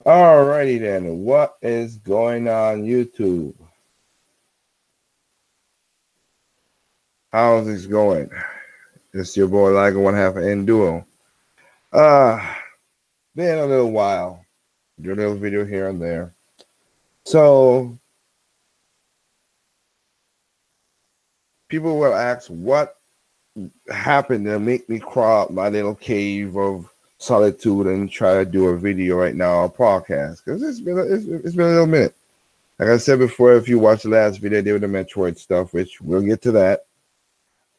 Alrighty then, what is going on YouTube? How's this going? It's your boy Liger, one half of Enduro. Been a little while. Do a little video here and there. So people will ask what happened to make me crawl out my little cave of solitude and try to do a video right now, a podcast, because it's been a little minute. Like I said before, if you watched the last video, I did with the Metroid stuff, which we'll get to that.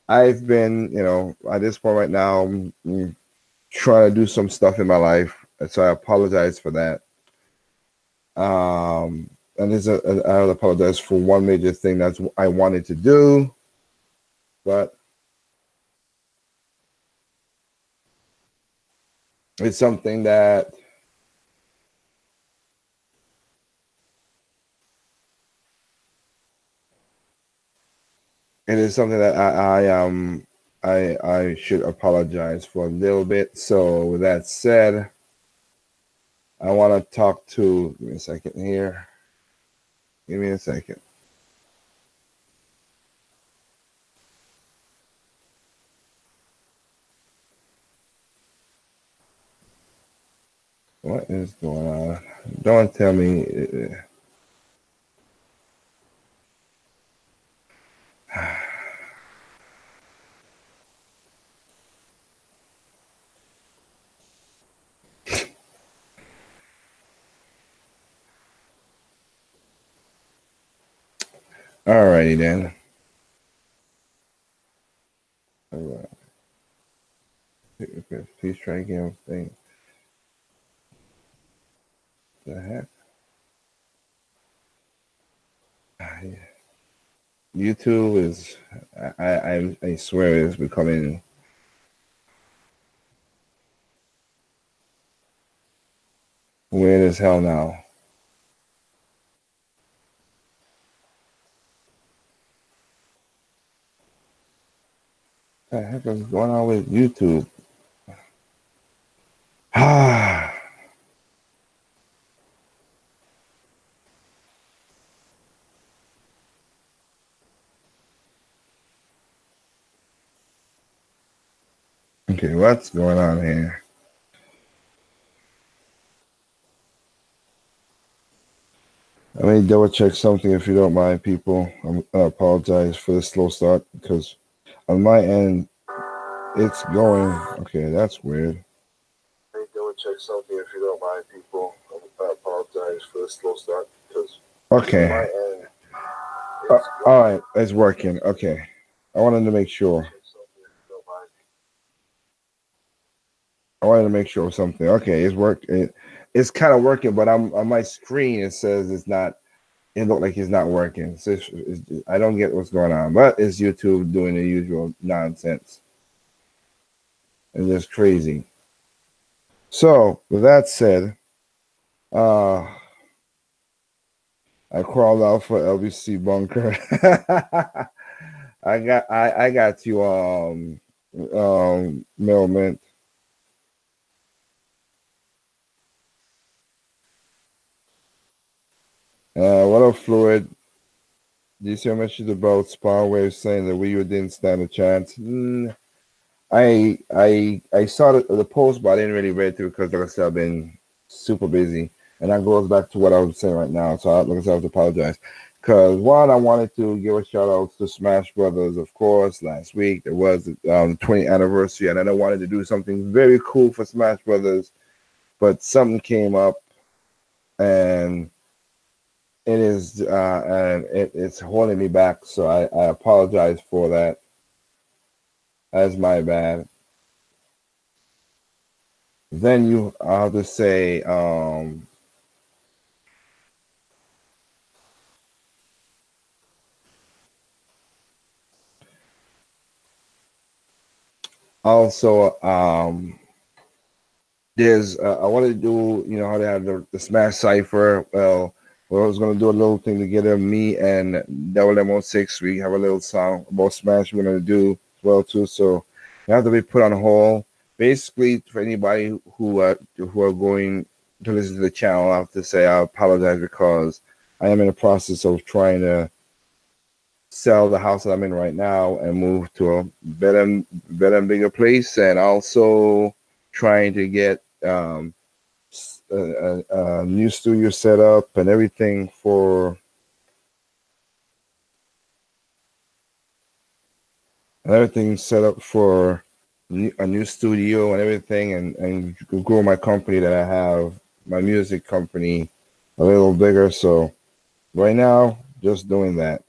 I've been, at this point right now, I'm trying to do some stuff in my life, so I apologize for that. And I would apologize for one major thing that I wanted to do, but it's something that I should apologize for a little bit. So with that said, I want to talk to, give me a second here. Give me a second. What is going on? Don't tell me. Alrighty then. Please try again. Thing. The heck? YouTube is, I swear, it's becoming weird as hell now. What the heck is going on with YouTube? Okay, what's going on here? Let me double check something if you don't mind, people. I apologize for the slow start because on my end, it's going. Okay, that's weird. Let me double check something if you don't mind, people. I apologize for the slow start because okay. On my end, all right, it's working. Okay, I wanted to make sure. of something. Okay, it's worked. It's kind of working, but on my screen it says it's not. It looked like it's not working. So I don't get what's going on, but it's YouTube doing the usual nonsense. It's just crazy. So with that said, I crawled out for LBC bunker. I got you Mailman. What up, Fluid? Do you see a message about Spywave saying that we didn't stand a chance? I saw the post, but I didn't really read through because, like I said, I've been super busy, and that goes back to what I was saying right now. So, like I said, I have to apologize. Because one, I wanted to give a shout out to Smash Brothers, of course. Last week there was the 20th anniversary, and I wanted to do something very cool for Smash Brothers, but something came up, and it is and it's holding me back. So I apologize for that. That's my bad. Then I have to say, also, there's I wanted to do, how they have the Smash Cipher. Well, I was gonna do a little thing together. Me and Double M06, we have a little song about Smash we're gonna do as well too. So you have to be put on hold. Basically, for anybody who are going to listen to the channel, I have to say I apologize because I am in the process of trying to sell the house that I'm in right now and move to a better and bigger place, and also trying to get a new studio set up and everything for set up for a new studio and everything, and grow my company that I have, my music company, a little bigger. So right now, just doing that.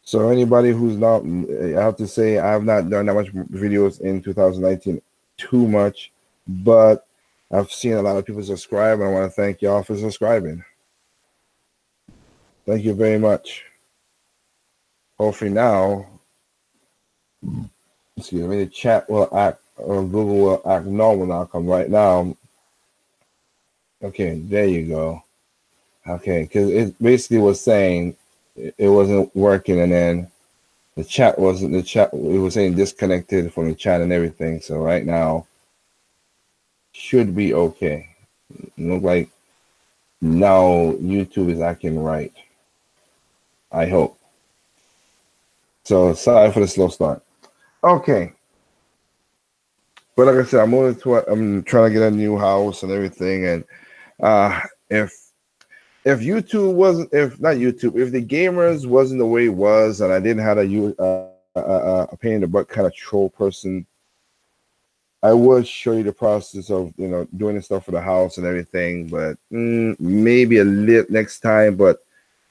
So anybody who's not, I have to say I have not done that much videos in 2019 too much, but I've seen a lot of people subscribe, and I want to thank y'all for subscribing. Thank you very much. Hopefully now, excuse me, the chat will act, or Google will act normal now. Come right now. Okay, there you go. Okay, because it basically was saying it wasn't working, and then the chat wasn't the chat. It was saying disconnected from the chat and everything. So right now should be okay. Look like now YouTube is acting right. I hope. So sorry for the slow start. Okay. But like I said, I'm trying to get a new house and everything. And if YouTube wasn't, if not YouTube, if the gamers wasn't the way it was, and I didn't have a pain in the butt kind of troll person, I would show you the process of doing the stuff for the house and everything. But maybe a little next time. But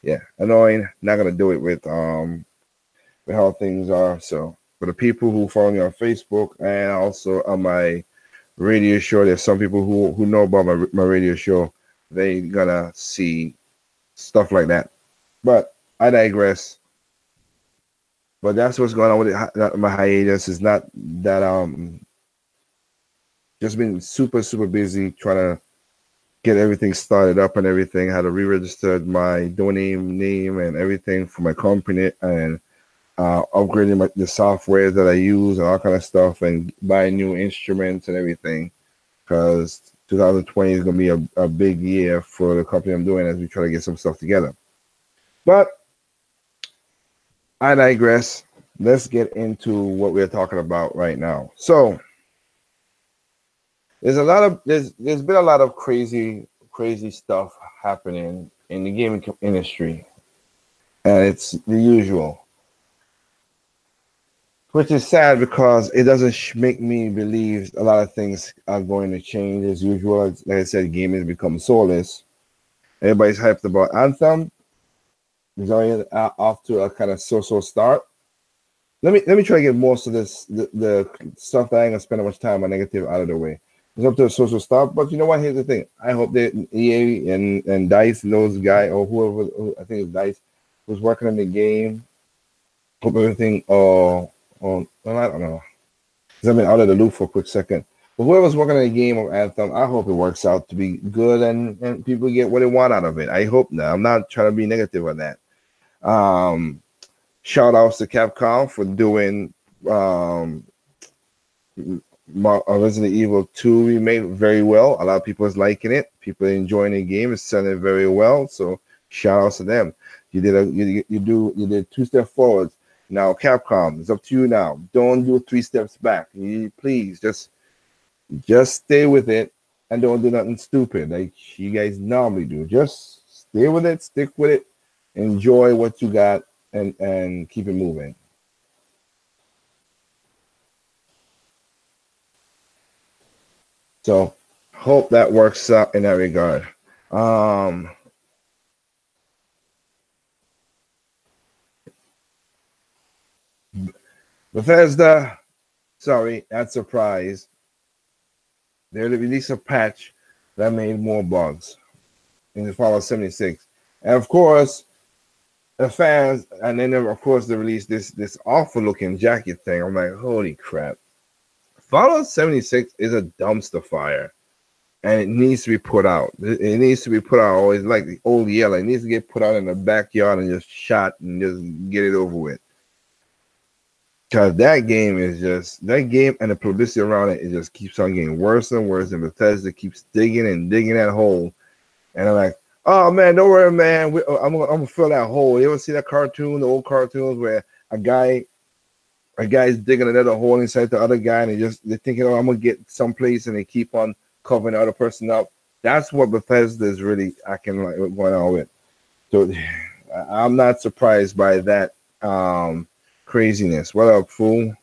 yeah, annoying. Not gonna do it with how things are. So for the people who follow me on Facebook and also on my radio show, there's some people who know about my radio show. They gonna see stuff like that. But I digress. But that's what's going on with my hiatus. Is not that just been super busy trying to get everything started up and everything. Had to re-register my domain name and everything for my company, and upgrading the software that I use and all kind of stuff, and buying new instruments and everything, because 2020 is going to be a big year for the company I'm doing as we try to get some stuff together. But I digress. Let's get into what we're talking about right now. So there's been a lot of crazy stuff happening in the gaming industry, and it's the usual, which is sad because it doesn't make me believe a lot of things are going to change as usual. Like I said, gaming has become soulless. Everybody's hyped about Anthem. It's already off to a kind of so-so start. Let me try to get most of this the stuff that I ain't gonna spend that much time on negative out of the way. It's up to a social start, but you know what? Here's the thing. I hope that EA and DICE, those guys, or whoever, I think it's DICE, was working on the game. Hope everything. Well, I don't know. I've been out of the loop for a quick second. But whoever's working on the game of Anthem, I hope it works out to be good and people get what they want out of it. I hope not. I'm not trying to be negative on that. Shout outs to Capcom for doing Resident Evil 2 remake very well. A lot of people is liking it. People are enjoying the game. It's selling very well. So shout outs to them. You did 2 steps forward. Now Capcom, it's up to you now. Don't do 3 steps back. Please just stay with it and don't do nothing stupid like you guys normally do. Just stay with it, stick with it, enjoy what you got, and keep it moving. So hope that works out in that regard. Bethesda, sorry, at surprise, they released a patch that made more bugs in the Fallout 76. And of course, the fans, and then of course they released this awful looking jacket thing. I'm like, holy crap. Fallout 76 is a dumpster fire, and it needs to be put out. It needs to be put out always like the old yellow. It needs to get put out in the backyard and just shot and just get it over with. Because that game is just that game, and the publicity around it just keeps on getting worse and worse. And Bethesda keeps digging and digging that hole. And I'm like, oh man, don't worry, man. I'm gonna fill that hole. You ever see that cartoon, the old cartoons where a guy's digging another hole inside the other guy, and they're thinking, oh, I'm gonna get someplace, and they keep on covering the other person up. That's what Bethesda is really acting like going on with. So I'm not surprised by that craziness. What up, fool?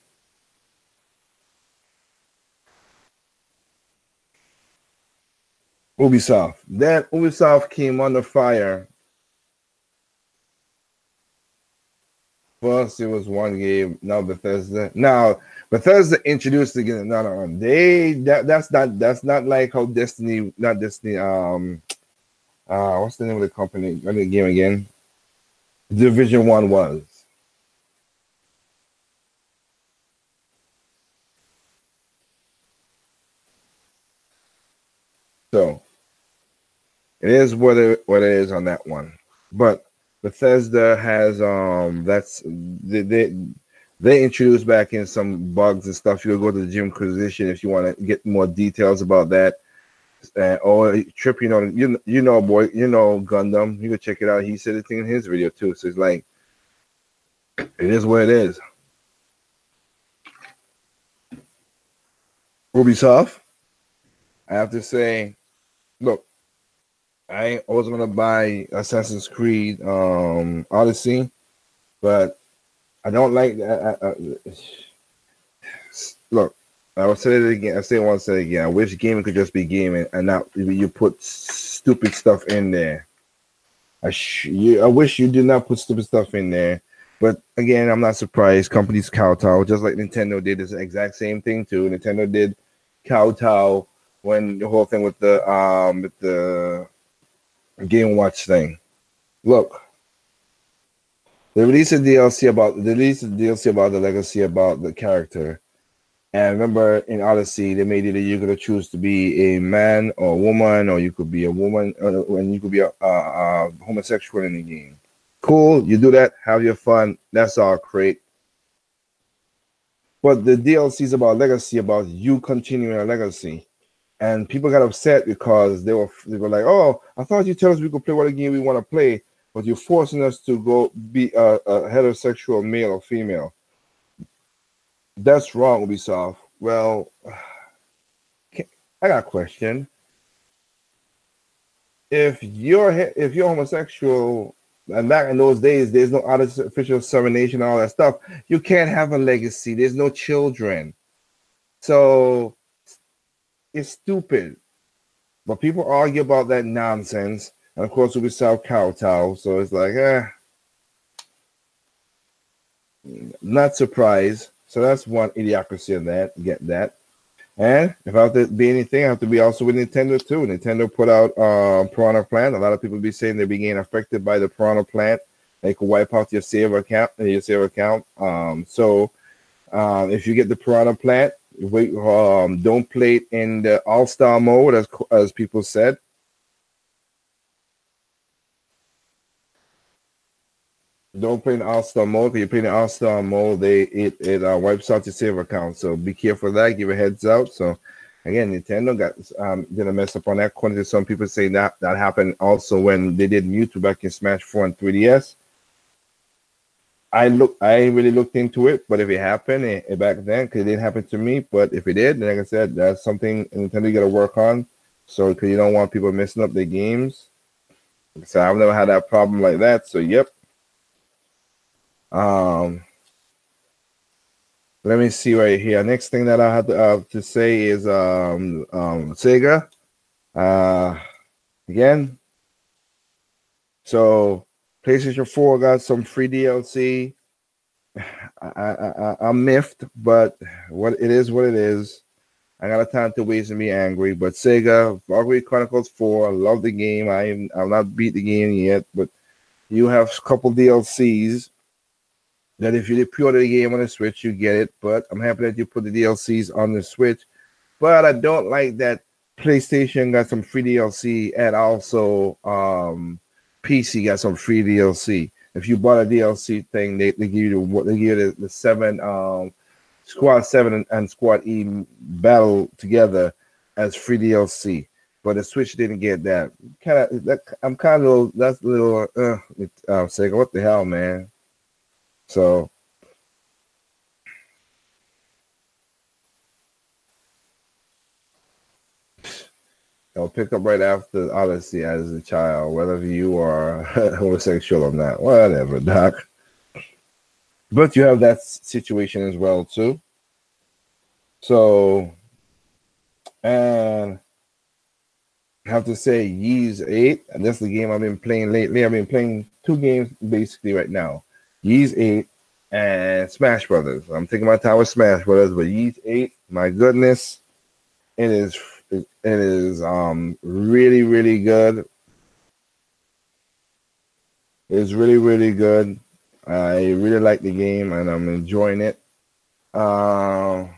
Ubisoft. Then Ubisoft came under fire. First, it was one game. Now Bethesda. Now Bethesda introduced the game. No. That's not like how Destiny. Not Destiny. What's the name of the company? The game again. Division 1 was. So it is what it is on that one. But Bethesda has they introduced back in some bugs and stuff. You'll go to the Gym Inquisition if you want to get more details about that. Or Trip, boy, Gundam. You can check it out. He said it in his video too. So it's like it is what it is. Ubisoft, I have to say, look, I was gonna buy Assassin's Creed Odyssey, but I don't like that. Look, I will say it again. I say it once, say it again. I wish gaming could just be gaming and not you put stupid stuff in there. I wish you did not put stupid stuff in there. But again, I'm not surprised. Companies kowtow, just like Nintendo did the exact same thing too. Nintendo did kowtow when the whole thing with the Game Watch thing. Look, they released a DLC about the legacy about the character. And remember, in Odyssey, they made it that you're gonna choose to be a man or a woman, or you could be a woman, and you could be a homosexual in the game. Cool, you do that, have your fun. That's all great. But the DLC is about legacy, about you continuing a legacy. And people got upset because they were like, "Oh, I thought you tell us we could play what game we want to play, but you're forcing us to go be a heterosexual male or female." That's wrong, Ubisoft. Well, I got a question. If you're homosexual, and back in those days, there's no artificial insemination and all that stuff, you can't have a legacy. There's no children. So it's stupid. But people argue about that nonsense. And of course, Ubisoft kowtow. So it's like, not surprised. So that's one idiocracy of that. Get that. And if I have to be anything, I have to be also with Nintendo too. Nintendo put out Piranha Plant. A lot of people be saying they're being affected by the Piranha Plant. They could wipe out your save account. So if you get the Piranha Plant, wait, don't play it in the All-Star mode, as people said. Don't play in All-Star mode. If you play in All-Star mode, it wipes out your save account. So be careful of that. Give a heads out. So again, Nintendo did a mess up on that. According to some people saying that happened also when they did Mewtwo back in Smash 4 and 3DS. I really looked into it, but if it happened back then, because it didn't happen to me, but if it did, then like I said, that's something Nintendo got to work on. So because you don't want people messing up their games. So I've never had that problem like that. So yep. Let me see right here. Next thing that I have to say is Sega. Again. So PlayStation 4 got some free DLC. I'm miffed, but what it is. I got a time to waste and be angry. But Sega, Valkyrie Chronicles 4, I love the game. I've not beat the game yet, but you have a couple DLCs that if you pre-order the game on the Switch, you get it. But I'm happy that you put the DLCs on the Switch. But I don't like that PlayStation got some free DLC and also PC got some free DLC. if you bought a DLC thing, they give you the seven Squad 7 and Squad E battle together as free DLC. But the Switch didn't get that. I'm kind of that's a little Sega, what the hell, man? So I'll pick up right after Odyssey as a child, whether you are homosexual or not. Whatever, Doc. But you have that situation as well too. So, and I have to say, Yeez 8, and that's the game I've been playing lately. I've been playing two games basically right now. Yeez 8 and Smash Brothers. I'm taking my time with Smash Brothers, but Yeez 8, my goodness, it is really, really good. It's really, really good. I really like the game and I'm enjoying it. Let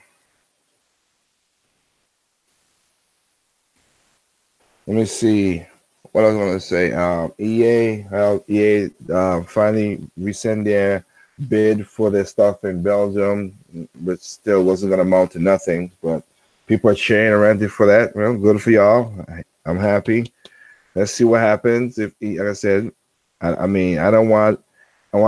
me see what I was going to say. EA finally rescind their bid for their stuff in Belgium, which still wasn't going to amount to nothing. But people are cheering and ranting for that. Well, good for y'all. I'm happy. Let's see what happens. If, like I said, I mean, I want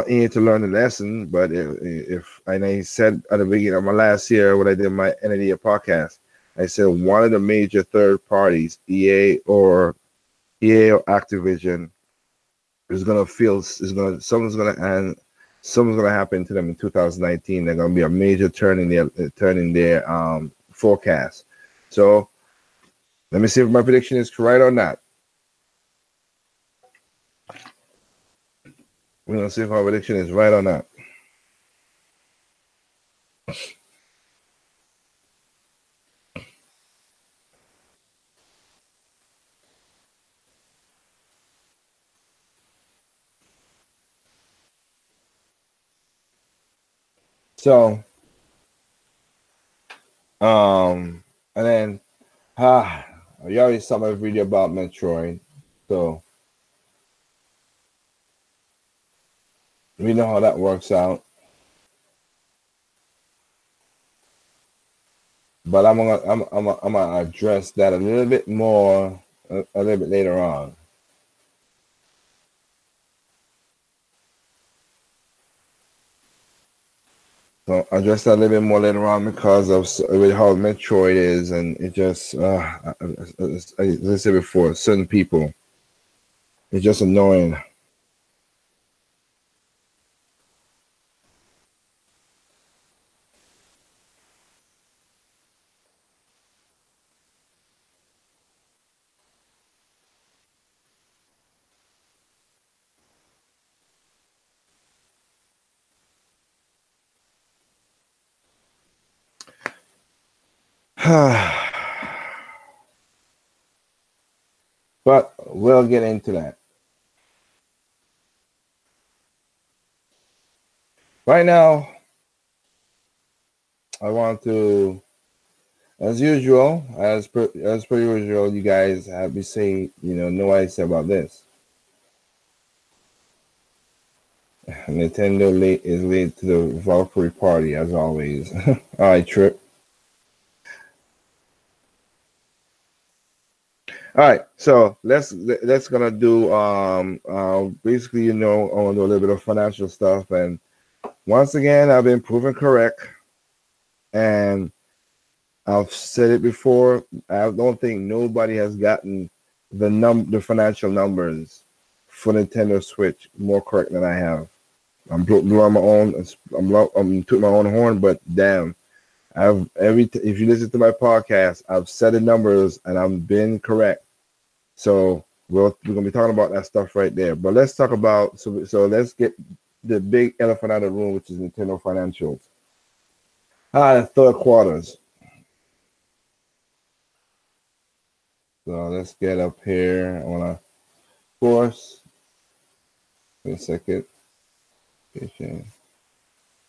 EA to learn the lesson. But if and I said at the beginning of my last year when I did my end of the year podcast, I said one of the major third parties, EA or Activision, something's gonna happen to them in 2019. They're gonna be a major turn in their forecast. So let me see if my prediction is correct or not. We're gonna see if my prediction is right or not. So, and then, you already saw my video about Metroid, so we know how that works out. But I'm gonna address that a little bit more a little bit later on. So I'll address that a little bit more later on because of with how Metroid is, and it just, as I said before, certain people, it's just annoying. But we'll get into that. Right now, I want to, as usual, as per usual, you guys have me say, know what I say about this. Nintendo is late to the Valkyrie party as always. All right, Trip. All right, so let's gonna do basically I want to do a little bit of financial stuff, and once again I've been proven correct, and I've said it before. I don't think nobody has gotten the financial numbers for Nintendo Switch more correct than I have. I'm blowing my own. I'm tooting my own horn, but damn, if you listen to my podcast, I've said the numbers and I've been correct. So we're gonna be talking about that stuff right there. But let's talk about so let's get the big elephant out of the room, which is Nintendo financials. The third quarters. So let's get up here. I wanna, of course, wait a second.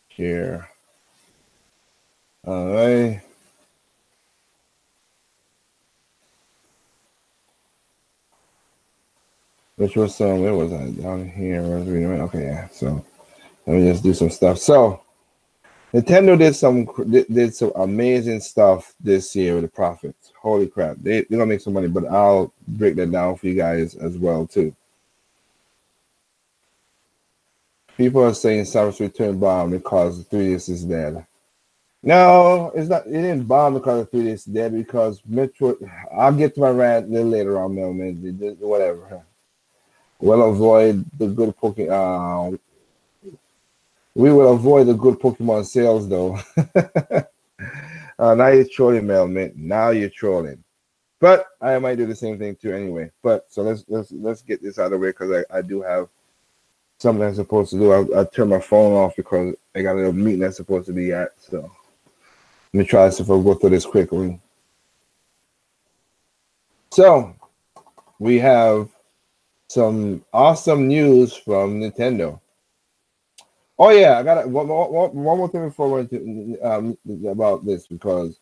Here. All right. which was some. Where was I? Down here. Okay, yeah. So let me just do some stuff. So Nintendo did some amazing stuff this year with the profits. Holy crap! They're gonna make some money, but I'll break that down for you guys as well too. People are saying Samus Return bomb because the 3DS is dead. No, it's not. It didn't bomb because the 3DS is dead because Metroid. I'll get to my rant a little later on, man. Whatever. We'll avoid the good Pokemon. We will avoid the good Pokemon sales though. Now you're trolling, Melman. Now you're trolling. But I might do the same thing too anyway. But so let's get this out of the way because I do have something I'm supposed to do. I turn my phone off because I got a little meeting I'm supposed to be at. So let me try to see if I'll go through this quickly. So we have some awesome news from Nintendo. Oh yeah, I got one more thing before I went to about this because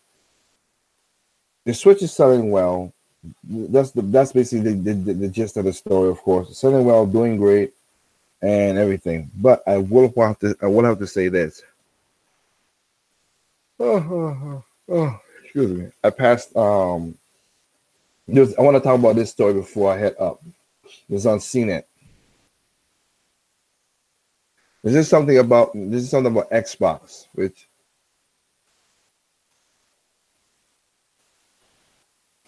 the Switch is selling well. That's basically the gist of the story, of course. It's selling well, doing great, and everything. But I will have to say this. Excuse me. I passed. I want to talk about this story before I head up. It's on CNET. This is something about Xbox, which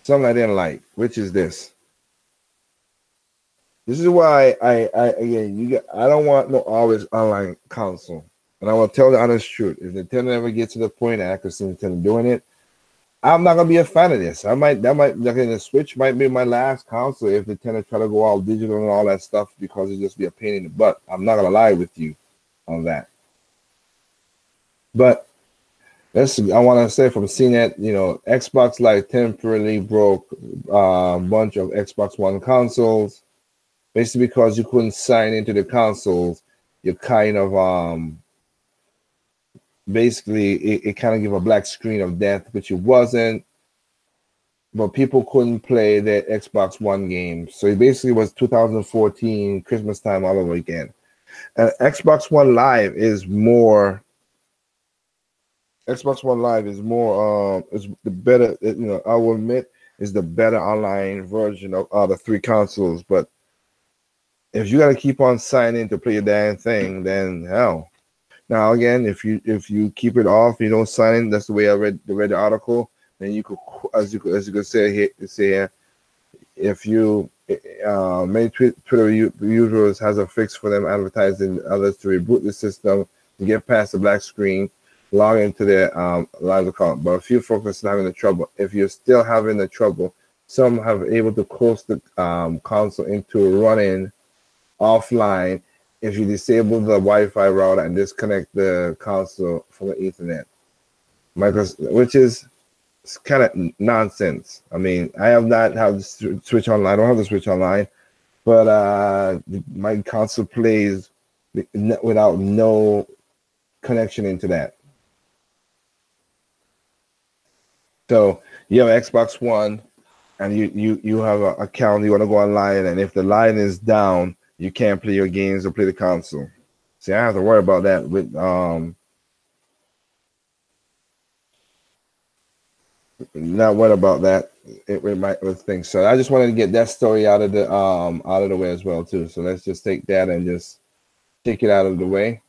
something I didn't like, which is this. This is why I don't want no always online console. And I will tell the honest truth. If Nintendo ever gets to the point that I could see Nintendo doing it, I'm not gonna be a fan of this. The Switch might be my last console if Nintendo try to go all digital and all that stuff because it just be a pain in the butt. I'm not gonna lie with you on that. But I want to say from CNET, Xbox Lite temporarily broke a bunch of Xbox One consoles, basically because you couldn't sign into the consoles. You kind of basically it kind of give a black screen of death, which it wasn't. But people couldn't play the Xbox One games, so it basically was 2014 Christmas time all over again. And Xbox One Live is more. Xbox One Live is more. Is the better. I will admit is the better online version of the three consoles. But if you got to keep on signing to play your damn thing, then hell. Now again, if you keep it off, you don't sign in. That's the way I read the article. Then you could, as you could say here, if you many Twitter users has a fix for them advertising others to reboot the system to get past the black screen, log into their live account. But a few folks are still having the trouble. If you're still having the trouble, some have able to close the console into running offline if you disable the Wi-Fi router and disconnect the console from the Ethernet. Which is kind of nonsense. I mean, I have not had the Switch Online. I don't have the Switch Online, but my console plays without no connection into that. So you have Xbox One, and you have an account. You want to go online, and if the line is down, you can't play your games or play the console. See, I have to worry about that with not worried about that. It might things. So I just wanted to get that story out of the way as well too. So let's just take that and just take it out of the way.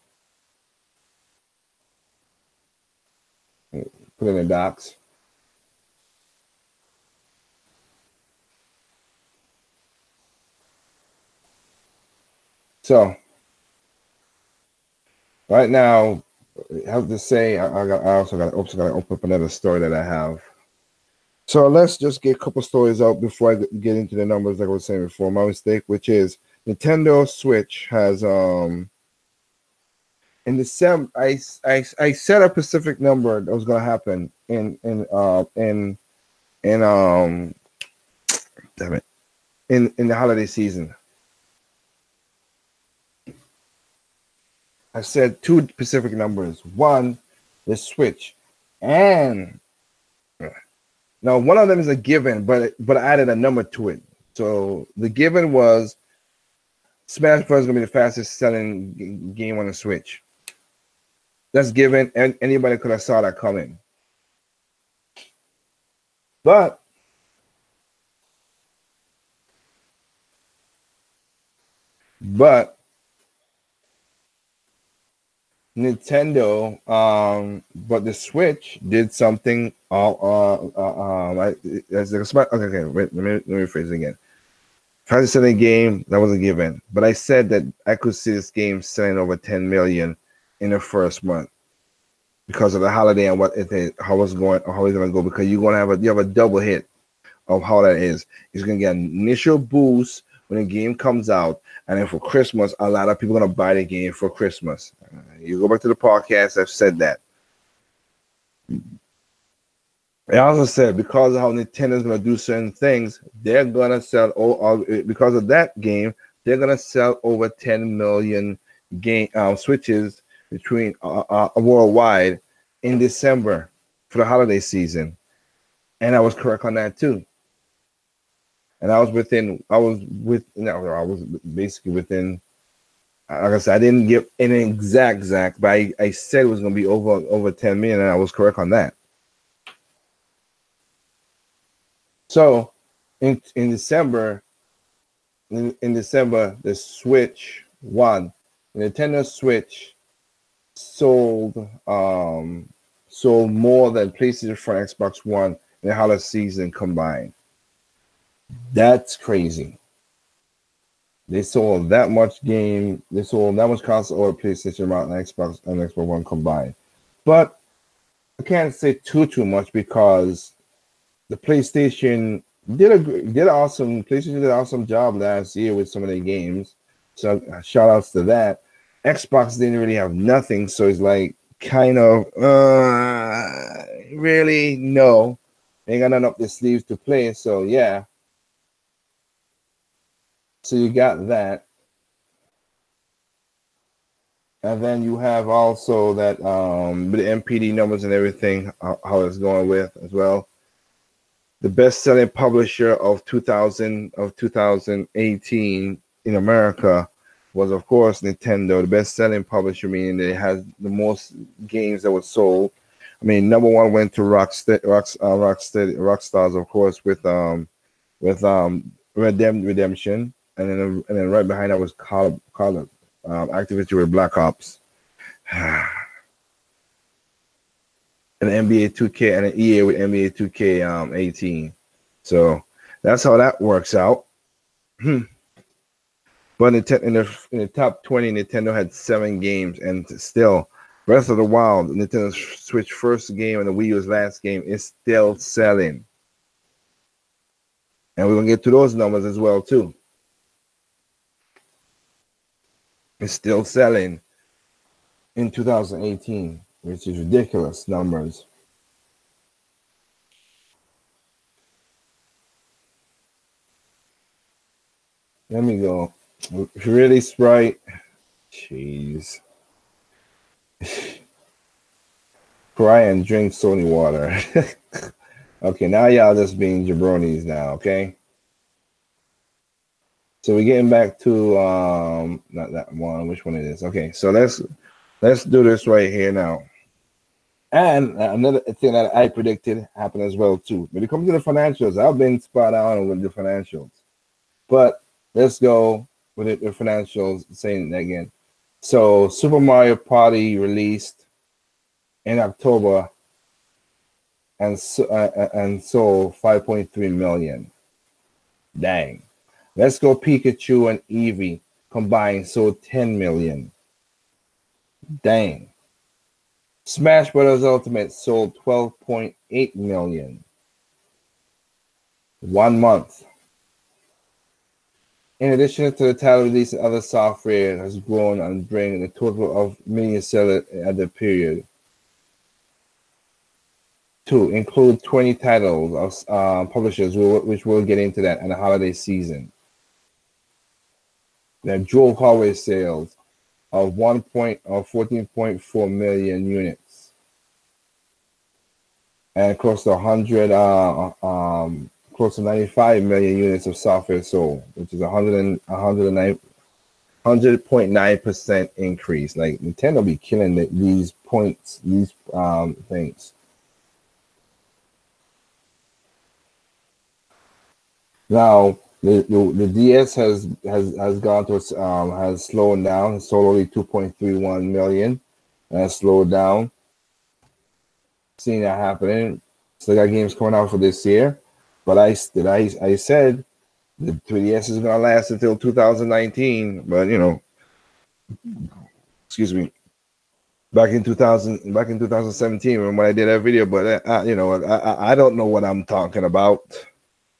Put it in docs. So right now, I have to say I also got to open up another story that I have. So let's just get a couple stories out before I get into the numbers like I was saying before. My mistake, which is Nintendo Switch has in December. I set a specific number that was going to happen in the holiday season. I said two specific numbers. One, the Switch, and now one of them is a given, but I added a number to it. So the given was Smash Bros. Is gonna be the fastest selling game on the Switch. That's given, and anybody could have saw that coming. But Nintendo, but the Switch did something. Okay, wait, let me rephrase it again. Fastest selling game, that was a given, but I said that I could see this game selling over 10 million in the first month because of the holiday and what it is, how it's going, or how it's gonna go. Because you have a double hit of how that is. It's gonna get an initial boost when the game comes out, and then for Christmas, a lot of people are gonna buy the game for Christmas. You go back to the podcast, I've said that. I also said because of how Nintendo's gonna do certain things, they're gonna sell because of that game, they're gonna sell over 10 million game Switches between worldwide in December for the holiday season, and I was correct on that too. And I was basically within. Like I said, I didn't give an exact, but I said it was going to be over 10 million, and I was correct on that. So, in December, the Switch won. The Nintendo Switch sold more than PlayStation 4 and Xbox One in the holiday season combined. That's crazy. They sold that much game. They sold that much console or PlayStation and Xbox One combined. But I can't say too much because the PlayStation did an awesome job last year with some of their games. So shout outs to that. Xbox didn't really have nothing, so it's like kind of really no. They ain't got nothing up their sleeves to play. So yeah. So you got that. And then you have also that with the MPD numbers and everything, how it's going with as well. The best-selling publisher of 2018 in America was, of course, Nintendo. The best-selling publisher, meaning they had the most games that were sold. I mean, number one went to Rockstars, of course, with Redemption. And then right behind that was Call of Activision with Black Ops, and NBA 2K and an EA with NBA 2K 18. So that's how that works out. But in the top 20, Nintendo had 7 games, and still Breath of the Wild, Nintendo Switch first game and the Wii U's last game, is still selling. And we're gonna get to those numbers as well too. It's still selling in 2018, which is ridiculous numbers. Let me go. Really, Sprite? Jeez. Cry and drink Sony water. Okay, now y'all just being jabronis now, okay? So we're getting back to not that one. Which one it is? Okay, so let's do this right here now. And another thing that I predicted happened as well too. When it comes to the financials, I've been spot on with the financials. But let's go with the financials. Saying that again. So Super Mario Party released in October and sold 5.3 million. Dang. Let's Go Pikachu and Eevee combined sold 10 million. Dang. Smash Bros. Ultimate sold 12.8 million. 1 month. In addition to the title release, other software has grown and bring a total of millions sold at the period. 2. Include 20 titles of publishers, which we'll get into that in the holiday season. That drove hardware sales of 14.4 million units, and close to 95 million units of software sold, which is 109 100.9% increase. Like Nintendo be killing these points, these things. Now the DS has gone to has slowed down. It's sold only 2.31 million. Has slowed down. Seeing that happening. Still got games coming out for this year, but I said the 3DS is gonna last until 2019. But you know, excuse me. Back in 2017 when I did that video, but you know, I don't know what I'm talking about.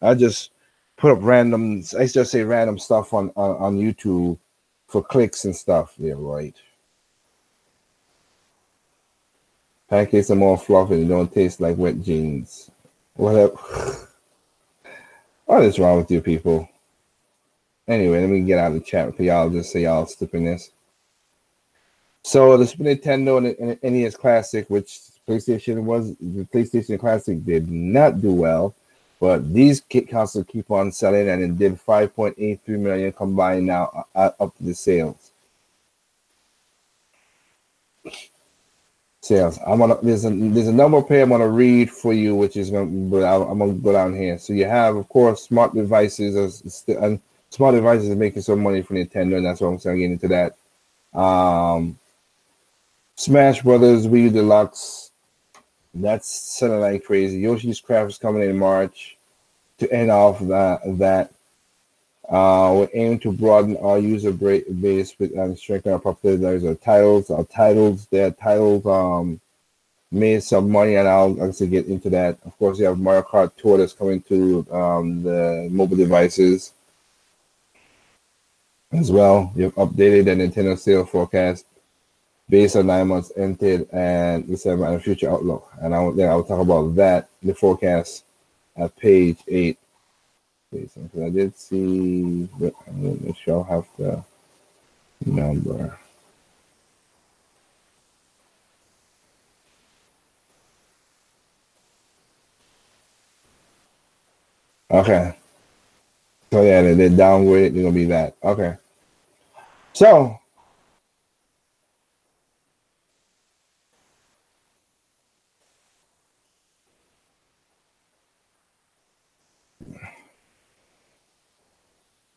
I just put up random. I just say random stuff on YouTube for clicks and stuff. Yeah, right. Pancakes are more fluffy. They don't taste like wet jeans. What is wrong with you people? Anyway, let me get out of the chat for y'all. Just say y'all stupidness. So the Super Nintendo and the NES Classic, which the PlayStation Classic did not do well, but these consoles keep on selling, and it did 5.83 million combined now up to the sales. There's a number pair I'm gonna read for you, which is I'm gonna go down here. So you have, of course, smart devices, and smart devices are making some money for Nintendo, and that's why I'm going to get into that. Smash Brothers Wii U Deluxe, that's selling like crazy. Yoshi's Craft is coming in March. To end off that, we're aiming to broaden our user base and strengthen our popularity. Our titles made some money, and I'll actually get into that. Of course, you have Mario Kart Tour that's coming to the mobile devices as well. You've updated the Nintendo sales forecast based on 9 months ended and December and future outlook. And I'll talk about that, the forecast at page 8. I did see, but I'm going to make sure I have the number. Okay. So yeah, they downgraded. They're gonna be that. Okay. So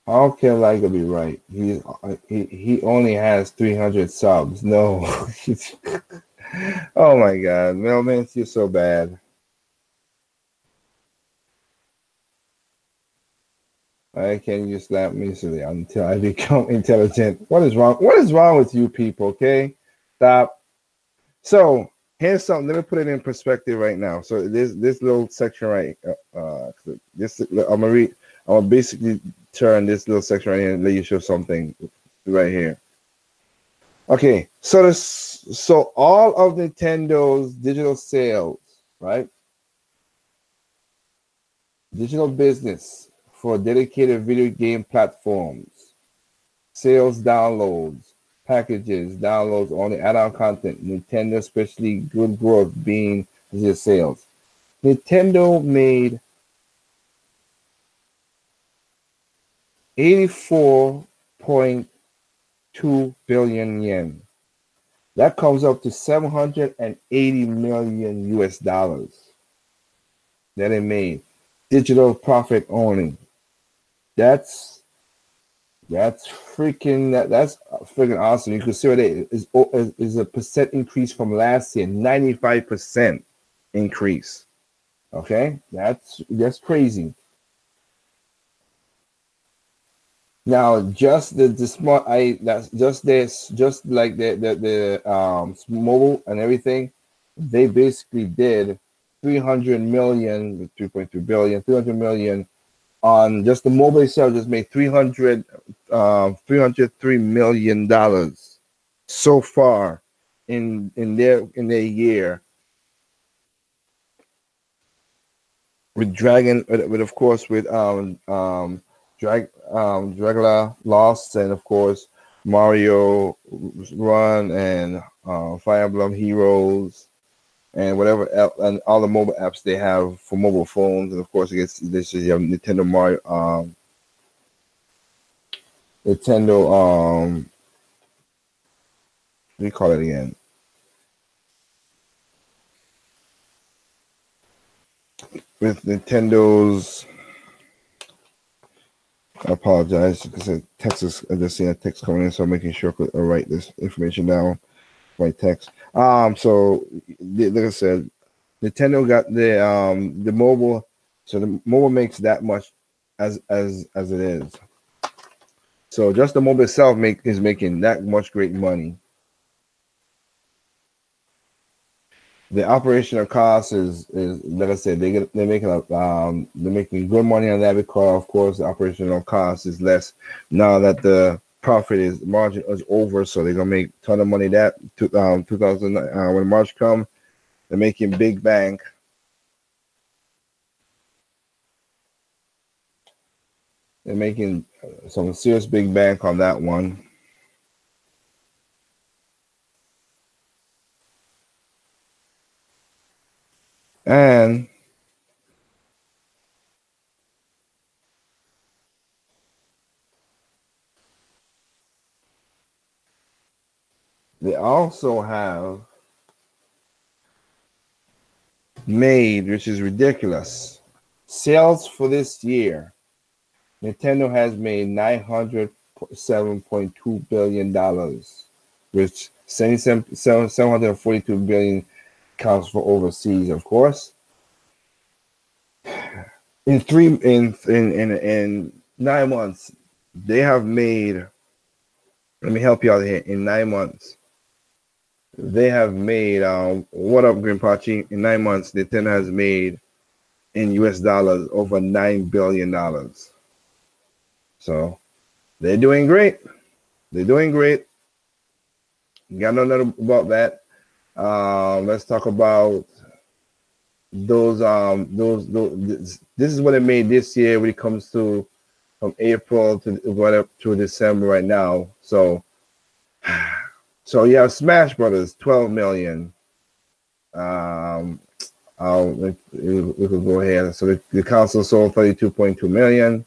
how can Liger be right? He only has 300 subs. No. Oh my God, Mailman, you're so bad. Why can't you slap me silly until I become intelligent? What is wrong? What is wrong with you people? Okay, stop. So here's something. Let me put it in perspective right now. So this little section right, this I'm gonna basically turn this little section right here and let you show something right here. Okay, so all of Nintendo's digital sales, right? Digital business for dedicated video game platforms, sales, downloads, packages, downloads, only add-on content, Nintendo especially good growth being their sales. Nintendo made 84.2 billion yen. That comes up to 780 million US dollars that it made. Digital profit only. That's freaking awesome. You can see what it is a percent increase from last year, 95% increase. Okay, that's crazy. Now, just the smart that's just like the mobile and everything, they basically did 300 million, 3.3 billion, 300 million on just the mobile itself. Just made $303 million so far in their year. With of course Dragula Lost, and of course Mario Run and Fire Emblem Heroes and whatever and all the mobile apps they have for mobile phones, and of course you have Nintendo Mario Nintendo what do you call it again? With Nintendo's, I apologize because I just seen a text coming in, so I'm making sure I write this information down by text. So like I said, Nintendo got the mobile, so the mobile makes that much as it is. So just the mobile itself is making that much great money. The operational cost is like I said, they're making good money on that because of course the operational cost is less now that the margin is over, so they're gonna make a ton of money. That 2000 when March come, they're making big bank. They're making some serious big bank on that one. And they also have made, which is ridiculous, sales for this year. Nintendo has made $907.2 billion, which 742 billion counts for overseas, of course. In 9 months, they have made. Let me help you out here. In 9 months, they have made. What up, Green Pachi? In 9 months, Nintendo has made in US dollars over $9 billion. So they're doing great. They're doing great. Got to know about that. Let's talk about those. This is what it made this year when it comes to from April to whatever to December right now. So you have Smash Brothers, 12 million. We could go ahead. So the console sold 32.2 million.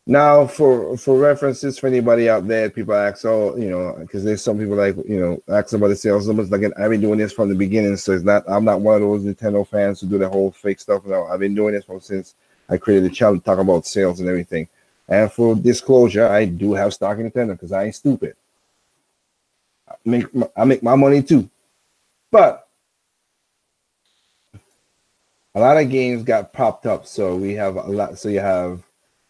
Now, for references for anybody out there, people ask, because there's some people ask about the sales numbers. Like, I've been doing this from the beginning, so I'm not one of those Nintendo fans who do the whole fake stuff. No, I've been doing this since I created the channel, talk about sales and everything. And for disclosure, I do have stock in Nintendo because I ain't stupid. I make my money too, but a lot of games got popped up. So we have a lot. So you have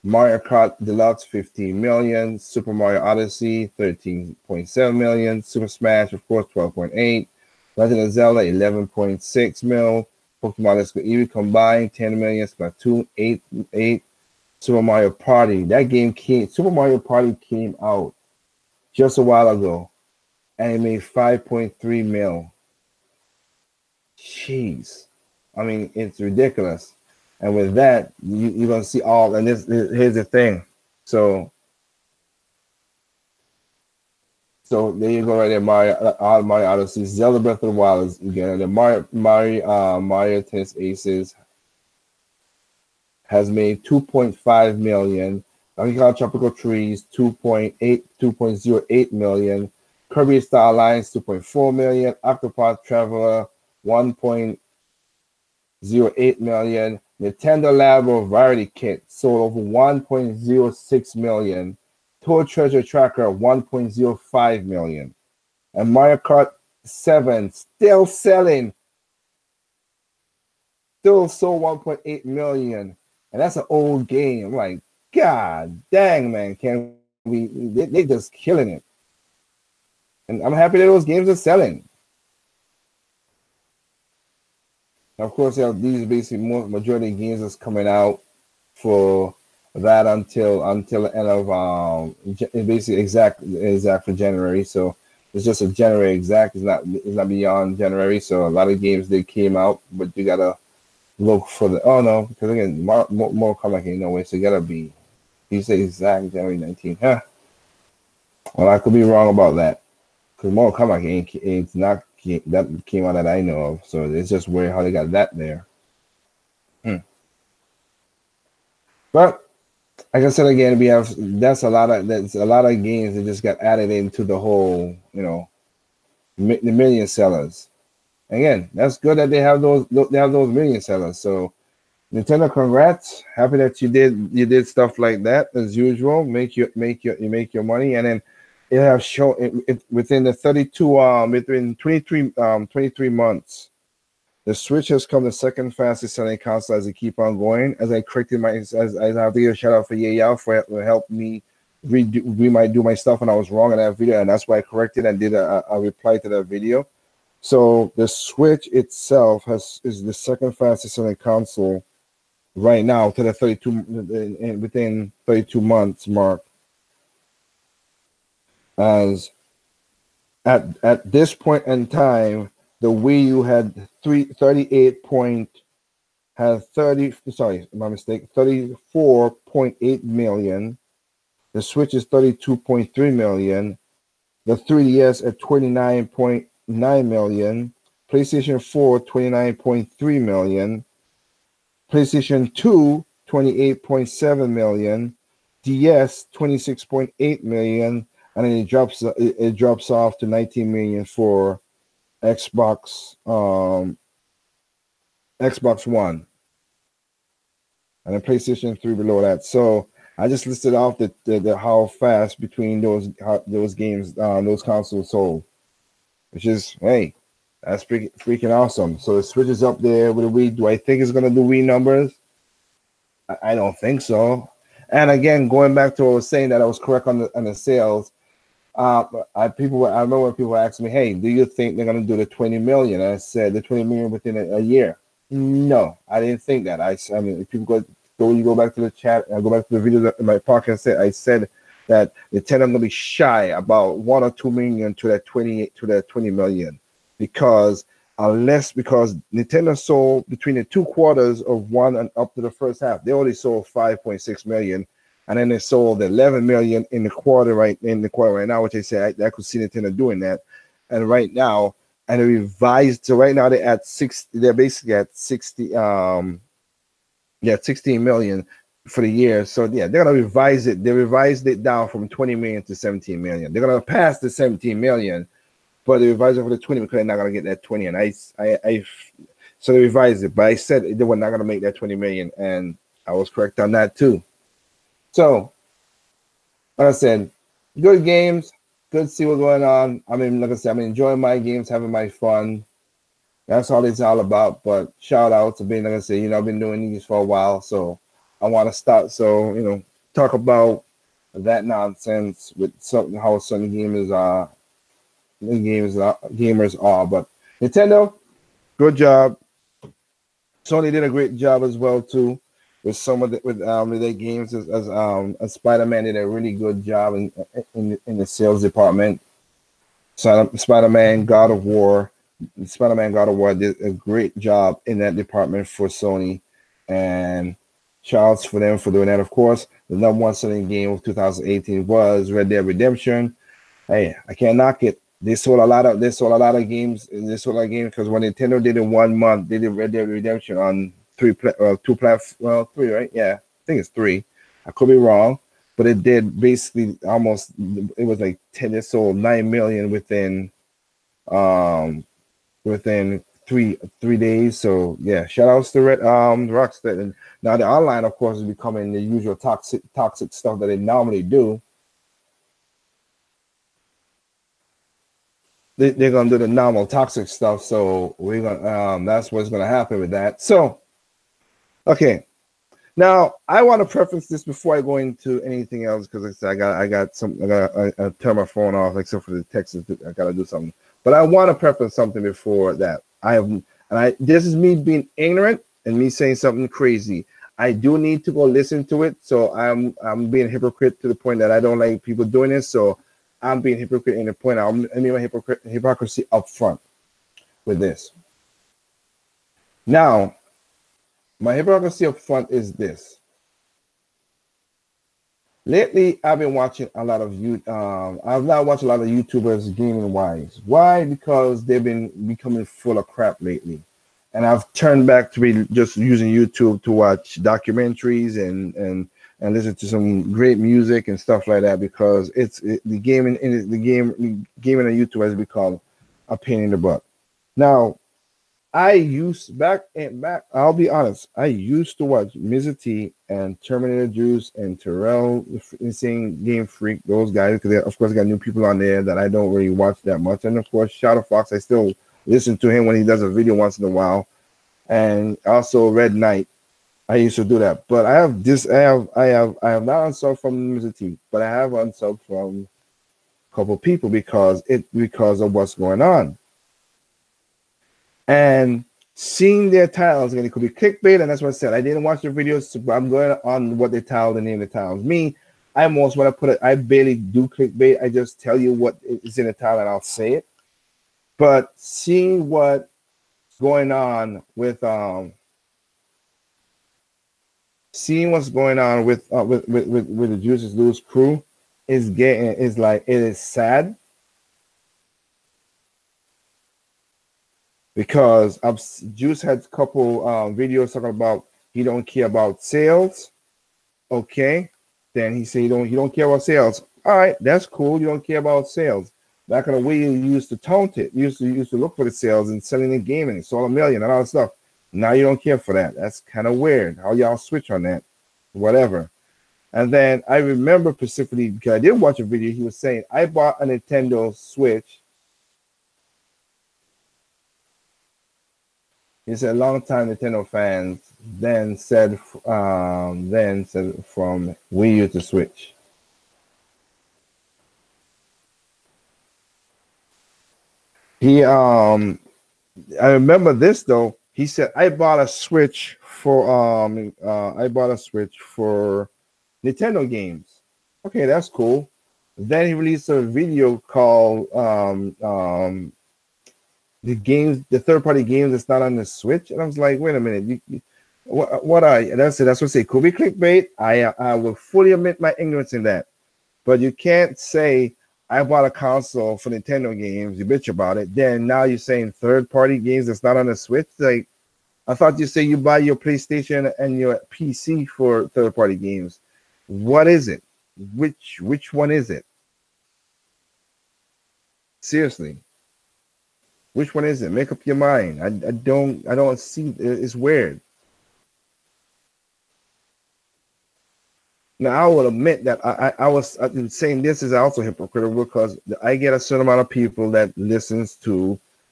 Mario Kart Deluxe, 15 million. Super Mario Odyssey, 13.7 million. Super Smash, of course, 12.8. Legend of Zelda, 11.6 mil. Pokemon Let's Go Eevee combined, 10 million. Splatoon, 8. Super Mario Party. Super Mario Party came out just a while ago, and it made 5.3 mil. Jeez. I mean, it's ridiculous. And with that, you're going to see all, and here's the thing. So there you go right there, Mario Odyssey, Zelda Breath of the Wild is again, the Mario Tennis Aces has made 2.5 million. Donkey Kong Tropical Trees, 2.08 million. Kirby Star Alliance, 2.4 million. Octopath Traveler, 1.08 million. Nintendo Labo Variety Kit sold over 1.06 million. Toad Treasure Tracker, 1.05 million. And Mario Kart 7 still selling. Still sold 1.8 million. And that's an old game. I'm like, God dang, man. They just killing it. And I'm happy that those games are selling. Of course, these basically majority of games that's coming out for that until the end of basically exact for January. So it's just a January exact. It's not beyond January. So a lot of games they came out, but you gotta look for because again, more Kombat ain't no way. So you gotta be. You say exact January 19th, huh? Well, I could be wrong about that because Mortal Kombat ain't not. That came out that I know of, so it's just weird how they got that there. But like I said again, that's a lot of games that just got added into the whole, the million sellers. Again, that's good that they have those million sellers. So Nintendo, congrats! Happy that you did stuff like that as usual. You make your money, and then it have shown within the 32 within 23 months. The Switch has come the second fastest selling console as they keep on going. As I corrected as I have to give a shout out for Yao for help me do my stuff when I was wrong in that video, and that's why I corrected and did a reply to that video. So the Switch itself is the second fastest selling console right now to the 32 within 32 months mark. As at this point in time, the Wii U had 34.8 million. The Switch is 32.3 million. The 3DS at 29.9 million. PlayStation 4 29.3 million. PlayStation 2 28.7 million. DS 26.8 million, and then it drops off to 19 million for Xbox One, and then PlayStation 3 below that. So I just listed off the how fast between those games those consoles sold, which is, hey, that's freaking awesome. So the Switch is up there with the Wii. Do I think it's gonna do Wii numbers? I don't think so. And again, going back to what I was saying, that I was correct on the sales. I remember when people asked me, "Hey, do you think they're gonna do the 20 million?" I said the 20 million within a year. No, I didn't think that. I mean, if people go back to the chat and go back to the video that in my podcast, I said that Nintendo gonna be shy about 1 or 2 million to that 20 million, because Nintendo sold between the 2 quarters of one and up to the first half, they only sold 5.6 million, and then they sold 11 million in the quarter right now, which I say I could see Nintendo doing that. And right now, and they revised, so right now they're basically at 16 million for the year. So yeah, they're gonna revise it. They revised it down from 20 million to 17 million. They're gonna pass the 17 million. But they revised it for the 20 because they're not gonna get that 20, and so they revised it. But I said they were not gonna make that 20 million, and I was correct on that too. So, like I said, good games, good to see what's going on. I mean, like I said, I'm enjoying my games, having my fun. That's all it's all about. But shout out to being, like I said, I've been doing these for a while, so I want to start. So, talk about that nonsense with how some gamers are. Gamers are, but Nintendo, good job. Sony did a great job as well too with some of with their games as Spider-Man did a really good job in the sales department. So Spider-Man God of War did a great job in that department for Sony, and shouts for them for doing that. Of course, the number one selling game of 2018 was Red Dead Redemption. Hey, I can't knock it. They sold a lot of games. They sold a lot of games because when Nintendo did it 1 month, they did Red Dead Redemption on three, right? Yeah, I think it's 3. I could be wrong, but it did basically almost. It was like 10. It sold 9 million within 3 days. So yeah, shout outs to Rockstar. And now the online, of course, is becoming the usual toxic stuff that they normally do. They're gonna do the normal toxic stuff, so we're gonna that's what's gonna happen with that. So, okay, now I want to preface this before I go into anything else, because I gotta turn my phone off, except for the texts. I gotta do something, but I want to preface something before that. This is me being ignorant and me saying something crazy. I do need to go listen to it, so I'm being a hypocrite to the point that I don't like people doing this. So I'm being hypocrite in the point. I mean my hypocrisy up front with this. Now, my hypocrisy up front is this. Lately, I've been watching a lot of I've not watched a lot of YouTubers gaming wise. Why? Because they've been becoming full of crap lately, and I've turned back to be just using YouTube to watch documentaries and and listen to some great music and stuff like that, because the gaming in gaming on YouTube has become a pain in the butt. Now, I used back. I'll be honest. I used to watch Mr. T and Terminator Juice and Terrell, the Insane Game Freak. Those guys, because of course, I got new people on there that I don't really watch that much. And of course, Shadow Fox. I still listen to him when he does a video once in a while. And also Red Knight. I used to do that. But I have this. I have not unsubbed from Mr. T, but I have unsubbed from a couple people because of what's going on. And seeing their titles, and it could be clickbait, and that's what I said. I didn't watch the videos, so I'm going on what they tile, the name of the titles. Me, I'm also when I put it, I barely do clickbait. I just tell you what is in the title and I'll say it. But seeing what's going on with the Juices Loose crew is like, it is sad. Because Juice had a couple videos talking about he don't care about sales. Okay, then he said he don't care about sales. All right, that's cool. You don't care about sales. Back in the way you used to taunt it, you used to look for the sales and selling the game and sold $1 million and all that stuff. Now you don't care for that. That's kind of weird. How y'all switch on that? Whatever. And then I remember specifically because I did watch a video. He was saying I bought a Nintendo Switch. He said, long-time Nintendo fans then said from Wii U to Switch. He I remember this though. He said, I bought a Switch for Nintendo games. Okay, that's cool. Then he released a video called the third-party games that's not on the Switch, and I was like, wait a minute, what are you? That's it. That's what I say. Could be clickbait. I will fully admit my ignorance in that, but you can't say I bought a console for Nintendo games. You bitch about it. Then now you're saying third-party games that's not on the Switch. Like, I thought you say you buy your PlayStation and your PC for third-party games. What is it? Which one is it? Seriously. Which one is it? Make up your mind. I don't see. It's weird. Now I will admit that I was saying this is also hypocritical because I get a certain amount of people that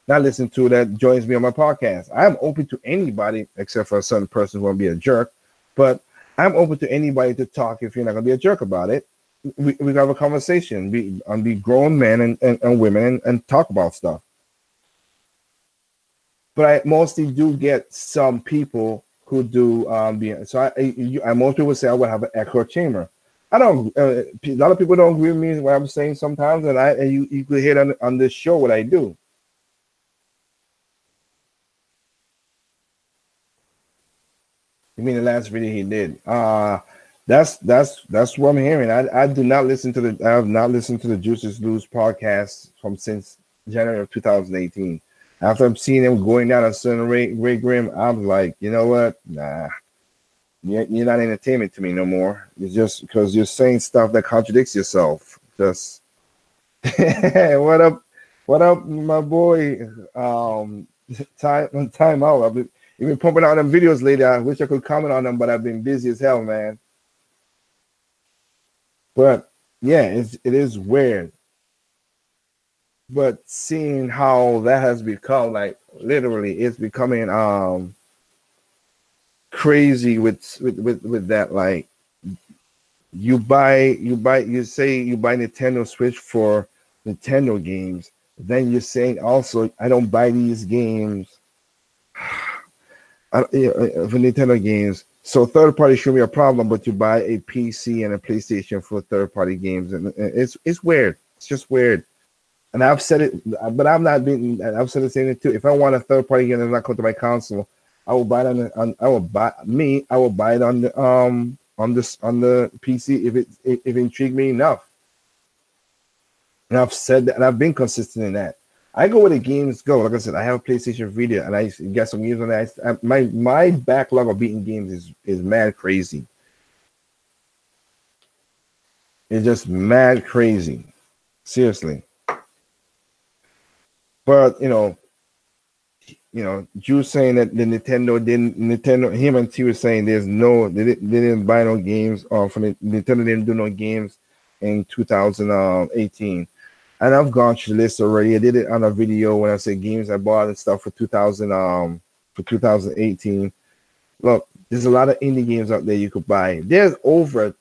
that joins me on my podcast. I'm open to anybody except for a certain person who want to be a jerk, but I'm open to anybody to talk if you're not gonna be a jerk about it. We have a conversation. Be grown men and women and talk about stuff. But I mostly do get some people who do most people say I would have an echo chamber. I don't. A lot of people don't agree with me in what I'm saying sometimes, and you could hear it on this show what I do. You mean the last video he did? That's what I'm hearing. I do not listen to I have not listened to the Juices Loose podcast since January of 2018. After I'm seeing them going down a certain rate, Grim, I'm like, you know what? Nah, you're not entertainment to me no more. It's just because you're saying stuff that contradicts yourself. Just what up, my boy? Time out. You've been pumping out them videos lately. I wish I could comment on them, but I've been busy as hell, man. But yeah, it is weird. But seeing how that has become, like literally, it's becoming crazy with that. Like you say you buy Nintendo Switch for Nintendo games, then you're saying also I don't buy these games for Nintendo games. So third party should be a problem, but you buy a PC and a PlayStation for third party games, and it's weird. It's just weird. And I've said it, but I've said the same thing too. If I want a third party game that's not come to my console, I will buy it I will buy it on the PC if it intrigued me enough. And I've said that, and I've been consistent in that. I go where the games go. Like I said, I have a PlayStation Vita, and I got some games on that. My backlog of beating games is mad crazy. It's just mad crazy. Seriously. But you saying that the Nintendo, him and T was saying they didn't buy no games, or from Nintendo didn't do no games in 2018. And I've gone through the list already. I did it on a video when I said games I bought and stuff for 2018. Look, there's a lot of indie games out there you could buy. There's at the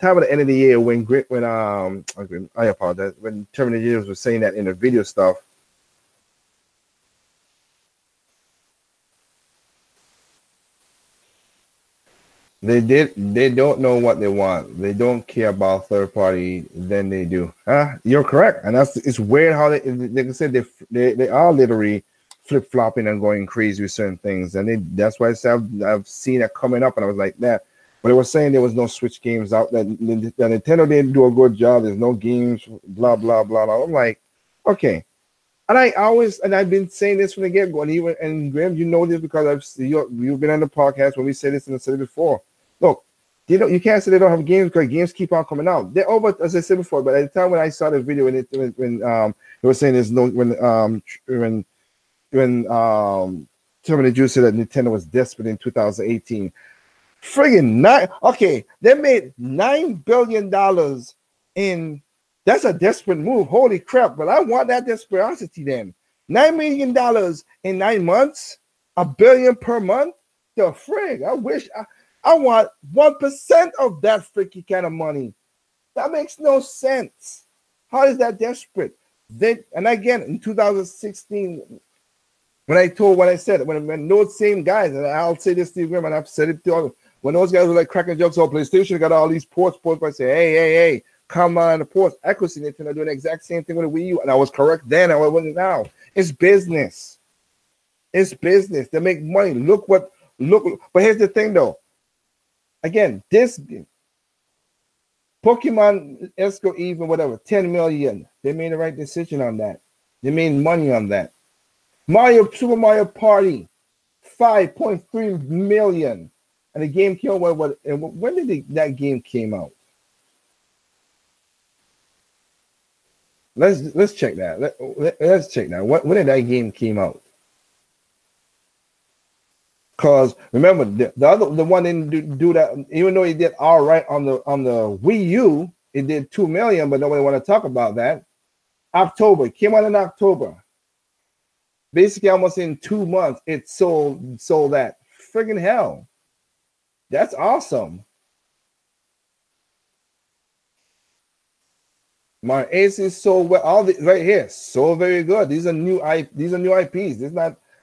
time of the end of the year when I apologize, when Terminator was saying that in the video stuff. They don't know what they want. They don't care about third party than they do. You're correct. And it's weird how they can say they are literally flip flopping and going crazy with certain things. And that's why I said I've seen it coming up and I was like that. But it was saying there was no Switch games out, that Nintendo didn't do a good job. There's no games, blah blah blah blah. I'm like, okay. And I've been saying this from the get-go. And Graham, you know this because you've been on the podcast when we said this and I said it before. Look, you can't say they don't have games because games keep on coming out. They're over, as I said before. But at the time when I saw the video when they were saying there's no when Terminator Juice said that Nintendo was desperate in 2018. Friggin' they made $9 billion in. That's a desperate move. Holy crap! But I want that desperosity then. $9 million in 9 months, $1 billion per month. The frig! I wish. I want 1% of that freaky kind of money. That makes no sense. How is that desperate? And again, in 2016, when those same guys, and I'll say this to you, and I've said it to all, when those guys were like cracking jokes on PlayStation, got all these ports, I say, hey, come on the ports. I could see Nintendo doing the exact same thing with the Wii U, and I was correct then, I wasn't now. It's business. It's business. They make money. Look. But here's the thing, though. Again, this Pokemon Esco even whatever 10 million. They made the right decision on that. They made money on that. Super Mario Party 5.3 million, and the game came out. When did that game came out? Let's check that. Let's check that. When did that game came out? Because remember, the one didn't do that. Even though he did all right on the Wii U, it did 2 million, but nobody want to talk about that. October, it came out in October. Basically, almost in 2 months, it sold that. Friggin' hell, that's awesome. My Ace is so well. All the right here, so very good. These are new IPs.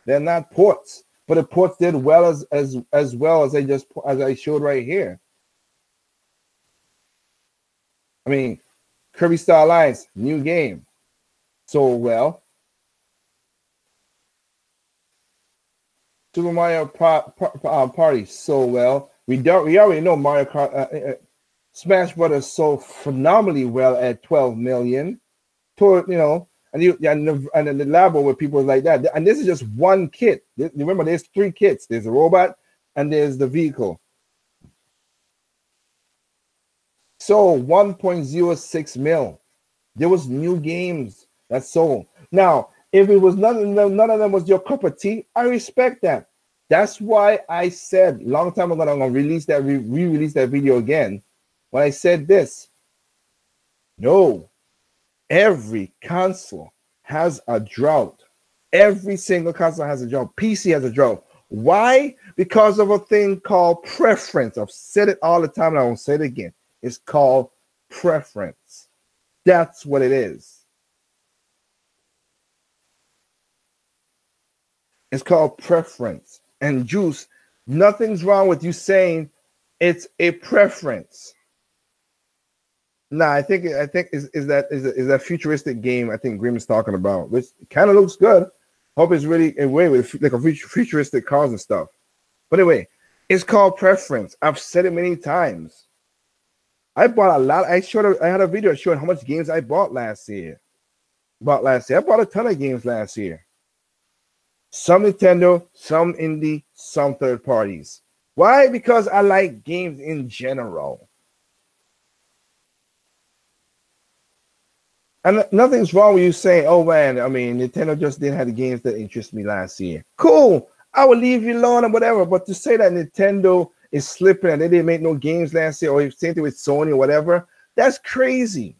They're not ports. But the ports did well as well as I showed right here. I mean, Kirby Star Allies, new game, sold well. Super Mario Party sold well. We already know Mario Kart, Smash Brothers sold phenomenally well at 12 million. And the labo with people like that. And this is just one kit. Remember, there's 3 kits. There's a robot and there's the vehicle. So 1.06 mil. There was new games that sold. Now, if it was none of them was your cup of tea, I respect that. That's why I said long time ago I'm gonna release that re-release that video again. When I said this, no. Every console has a drought. Every single console has a drought. PC has a drought. Why? Because of a thing called preference. I've said it all the time and I won't say it again. It's called preference. That's what it is. It's called preference. And Juice, nothing's wrong with you saying it's a preference. Nah, I think is that futuristic game I think Grimm is talking about, which kind of looks good. Hope it's really a way with like a futuristic cars and stuff. But anyway, it's called preference. I've said it many times. I bought a lot. I had a video showing how much games I bought last year. I bought a ton of games last year. Some Nintendo, some indie, some third parties. Why? Because I like games in general. And nothing's wrong with you saying, "Oh man, I mean, Nintendo just didn't have the games that interest me last year." Cool, I will leave you alone or whatever. But to say that Nintendo is slipping and they didn't make no games last year, or same thing with Sony or whatever, that's crazy.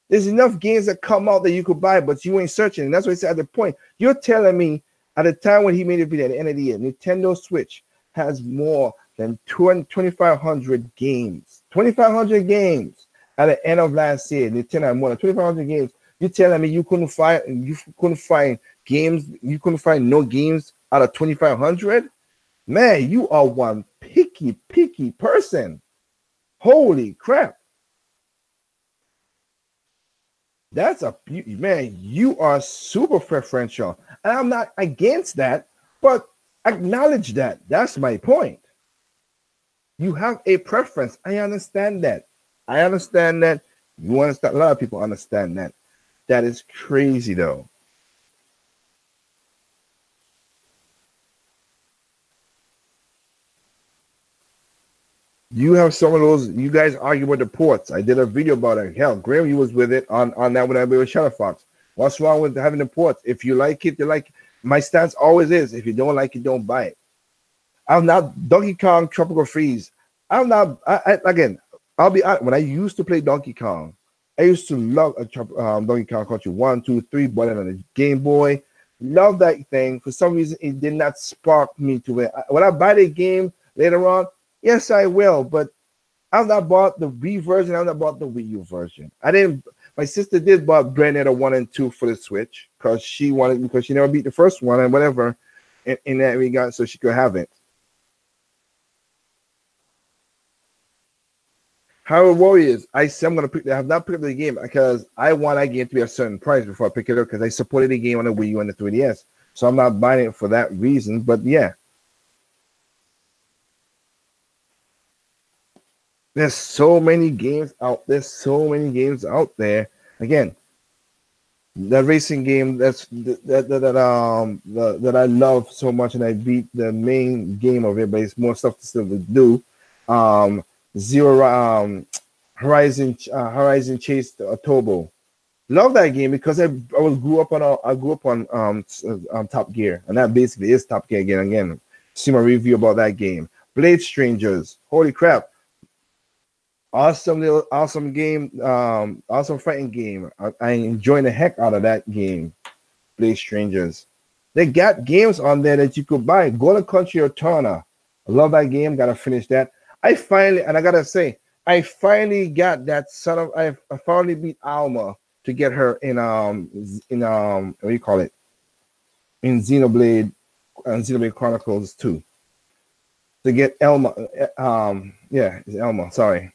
There's enough games that come out that you could buy, but you ain't searching. And that's what I said at the point. You're telling me at the time when he made a video at the end of the year, Nintendo Switch has more than 2,500 games. 2,500 games at the end of last year. Nintendo had more than 2,500 games. You're telling me you couldn't find games, you couldn't find no games out of 2,500? Man, you are one picky person. Holy crap. That's a man, you are super preferential. And I'm not against that, but acknowledge that. That's my point. You have a preference. I understand that. I understand that. You understand. A lot of people understand that. That is crazy though. You have some of those. You guys argue with the ports. I did a video about it. Hell, Graham, you was with it on that when I was with Shadow Fox. What's wrong with having the ports? If you like it, you like it. My stance always is: if you don't like it, don't buy it. I'm not Donkey Kong Tropical Freeze. I'm not. Again, I'll be honest. When I used to play Donkey Kong, I used to love Donkey Kong Country 1, 2, 3, but on the Game Boy, love that thing. For some reason, it did not spark me to it. When I buy the game later on, yes, I will, but I've not bought the Wii version. I've not bought the Wii U version. I didn't. My sister did buy Bayonetta 1 and 2 for the Switch because she never beat the first one and whatever in that regard, so she could have it. Hyrule Warriors, I said I'm gonna pick. I have not picked up the game because I want that game to be a certain price before I pick it up because I supported the game on the Wii U and the 3DS, so I'm not buying it for that reason. But yeah, there's so many games out. There's so many games out there. Again, that racing game that I love so much, and I beat the main game of it, but it's more stuff to still do. Horizon Chase Turbo. Love that game because I grew up on Top Gear, and that basically is Top Gear again. See my review about that game. Blade Strangers. Holy crap. Awesome game, awesome fighting game. I enjoy the heck out of that game. Blade Strangers. They got games on there that you could buy. Golden Country or Turner. I love that game. Gotta finish that. I gotta say, I finally got that I finally beat Alma to get her in what do you call it? In Xenoblade Chronicles 2. To get Elma, it's Elma, sorry.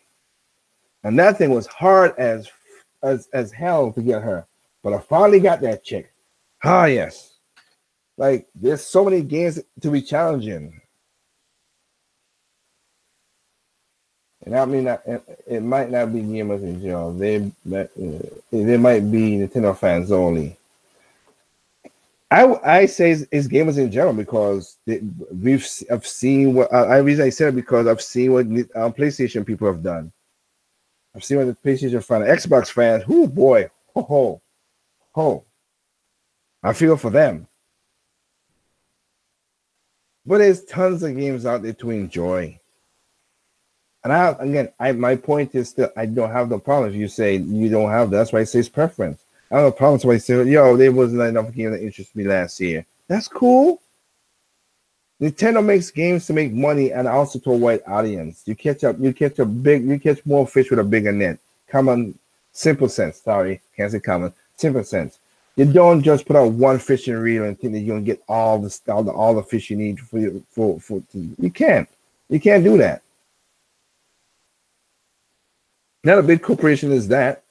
And that thing was hard as hell to get her. But I finally got that chick. Ah, yes. Like, there's so many games to be challenging. And I mean, it might not be gamers in general. They might be Nintendo fans only. I say it's gamers in general because I've seen what I said it because I've seen what PlayStation people have done. I've seen what the PlayStation fans, Xbox fans. Whoo boy, ho. I feel for them. But there's tons of games out there to enjoy. And my point is still, I don't have the problem if you say you don't have that. That's why I say it's preference. I don't have a problem. So I say, yo, there wasn't enough game that interested me last year. That's cool. Nintendo makes games to make money and also to a wide audience. You catch more fish with a bigger net. Simple sense. Sorry, can't say common. Simple sense. You don't just put out one fishing reel and think that you're gonna get all the fish you need you can't do that. Not a big corporation is that.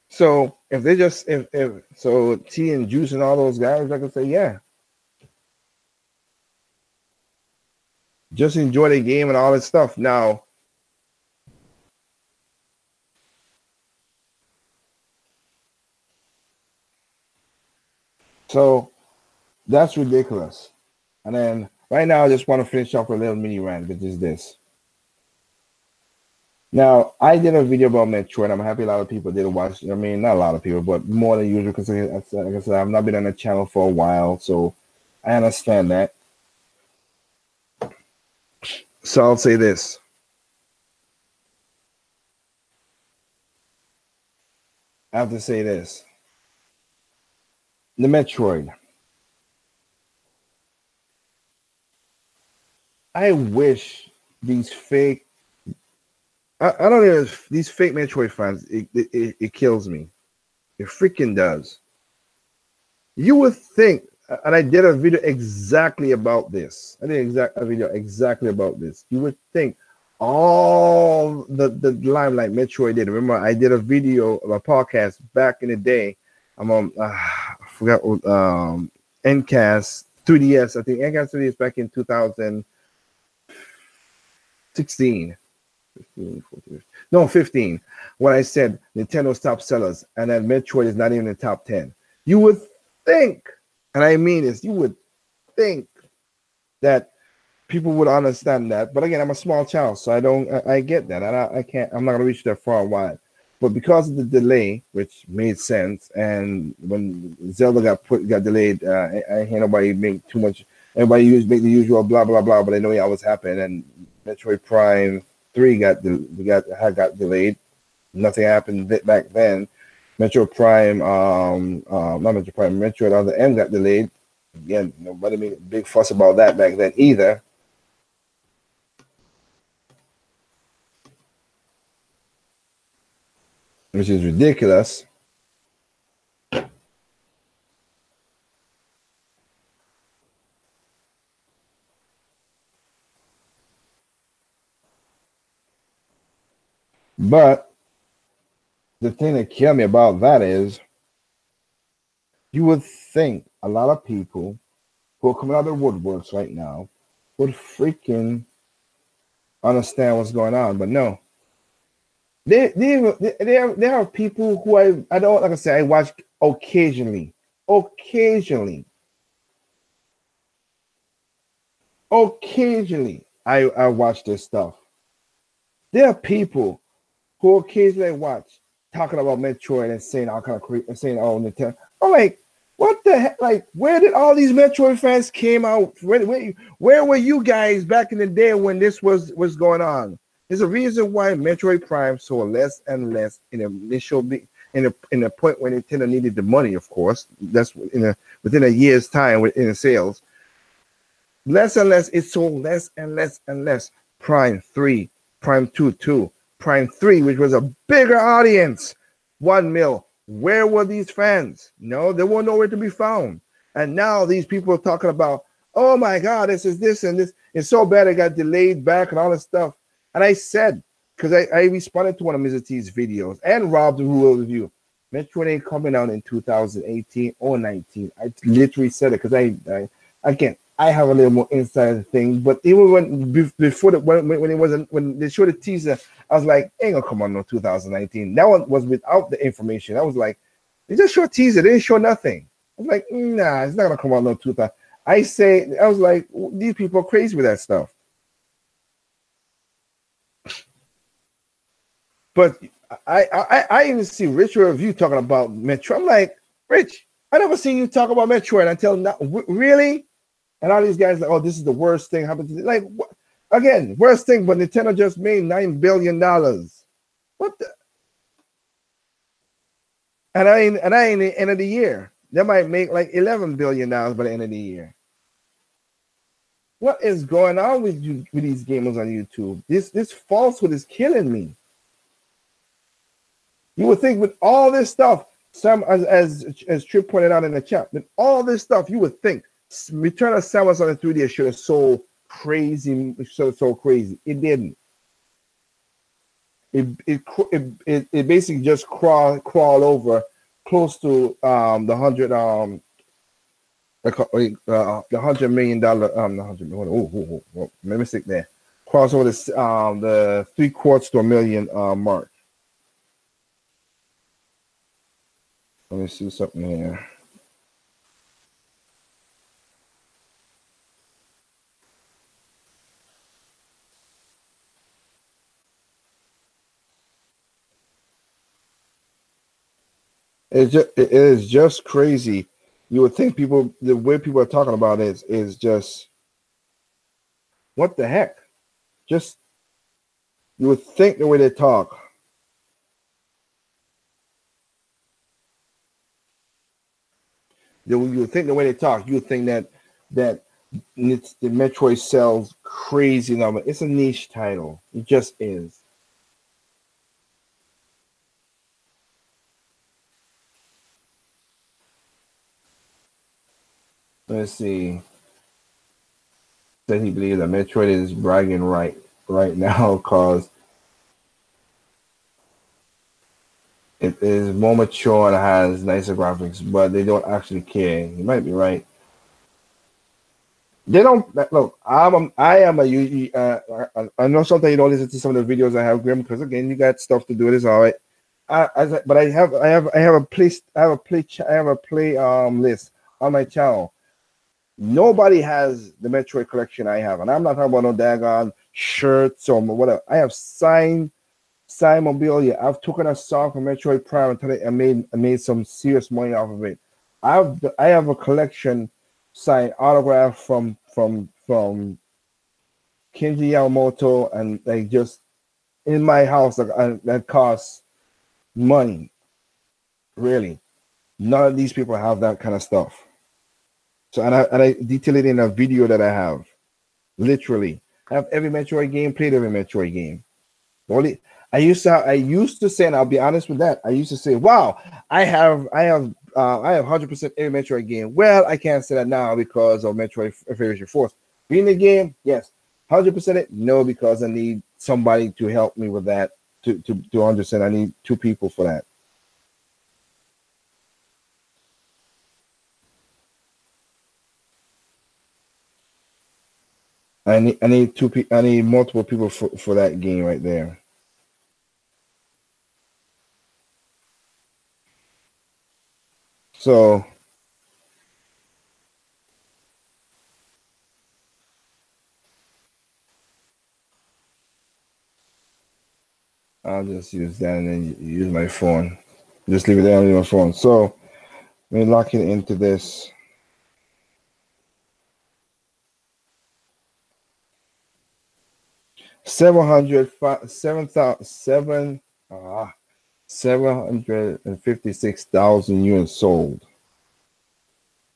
So if they just so T and Juice and all those guys, I can say yeah. Just enjoy the game and all that stuff. Now, so that's ridiculous. And then right now, I just want to finish off a little mini rant, which is this. Now, I did a video about Metroid. I'm happy a lot of people did watch. I mean, not a lot of people, but more than usual because, like I said, I've not been on the channel for a while, so I understand that. So I'll say this. I have to say this. The Metroid. I wish these fake. I don't even these fake Metroid fans. It kills me. It freaking does. You would think, and I did a video exactly about this. I did a video exactly about this. You would think all the limelight Metroid did. Remember, I did a video of a podcast back in the day. I'm on. I forgot what NCAS 3DS. I think NCAS 3DS back in 2016. 15, 14, no, 15. When I said Nintendo's top sellers and that Metroid is not even in the top 10. You would think, and I mean this, you would think that people would understand that. But again, I'm a small child, so I get that. And I can't, I'm not going to reach that far wide. But because of the delay, which made sense, and when Zelda got delayed, I hear nobody make too much. Everybody make the usual blah blah blah, but I know it was happening. And Metroid Prime 3 got delayed. Nothing happened back then. Metroid Prime, not Metroid Prime, Metroid on the M got delayed. Again, nobody made a big fuss about that back then either. Which is ridiculous. But the thing that killed me about that is you would think a lot of people who are coming out of the woodworks right now would freaking understand what's going on, but no. There are people who I don't, like I said, I watch occasionally. Occasionally, I watch this stuff. There are people who occasionally watch talking about Metroid and saying all kind of saying, "Oh, Nintendo." I'm like, what the heck? Like, where did all these Metroid fans came out? Where were you guys back in the day when this was going on? There's a reason why Metroid Prime sold less and less in the point when Nintendo needed the money. Of course, that's within a year's time in the sales. Less and less, it sold less and less and less. Prime 3, Prime 2, Prime 3, which was a bigger audience, 1 mil. Where were these fans? No, they were nowhere to be found. And now these people are talking about, oh my God, this is this and this. It's so bad it got delayed back and all this stuff. And I said, because I responded to one of Mr. T's videos and Rob the Rule Review, Metroid ain't coming out in 2018 or 19. I literally said it because I have a little more inside thing, but even when it wasn't, when they showed the teaser, I was like, ain't gonna come on no 2019. That one was without the information. I was like, they just showed a teaser, they didn't show nothing. I was like, nah, it's not gonna come on no 2000. I was like, these people are crazy with that stuff. But I even see Rich review talking about Metroid. I'm like, Rich, I never seen you talk about Metroid until now. Really? And all these guys like, oh, this is the worst thing happened to me. Like, what? Again, worst thing, but Nintendo just made $9 billion. What the? And I ain't the end of the year. They might make like $11 billion by the end of the year. What is going on with these gamers on YouTube? This falsehood is killing me. You would think with all this stuff, some as Trip pointed out in the chat, with all this stuff, you would think Return of Samus on the 3D should have sold crazy, so crazy. It didn't. It basically just crawled over close to the $100 million the $100 million. Oh, mistake there. Cross over the $750,000 to $1 million mark. Let me see something here. it is just crazy. You would think people, the way people are talking about it is just what the heck. Just you would think the way they talk. You would think the way they talk. You would think that the Metroid sells crazy number. It's a niche title. It just is. Let's see. Said he believes that Metroid is bragging right now because it is more mature and has nicer graphics, but they don't actually care. You might be right. They don't look. I am a I know sometimes you don't listen to some of the videos I have, Grim, because again you got stuff to do. It's all right. But I have a play list on my channel. Nobody has the Metroid collection I have, and I'm not talking about no daggone shirts or whatever. I have signed memorabilia. I've taken a song from Metroid Prime and made some serious money off of it. I have a collection signed autograph from Kenji Yamamoto, and like just in my house, like that costs money. Really, none of these people have that kind of stuff. So and I detail it in a video that I have. Literally, I have every Metroid game, played every Metroid game. Only I used to say, and I'll be honest with that. I used to say, "Wow, I have 100% every Metroid game." Well, I can't say that now because of Metroid Federation Force. Being the game, yes. 100% it, no, because I need somebody to help me with that to understand. I need two people for that. I need multiple people for that game right there. So I'll just use that and then use my phone. Just leave it there on my phone. So let me lock it into this. $757,000 units sold.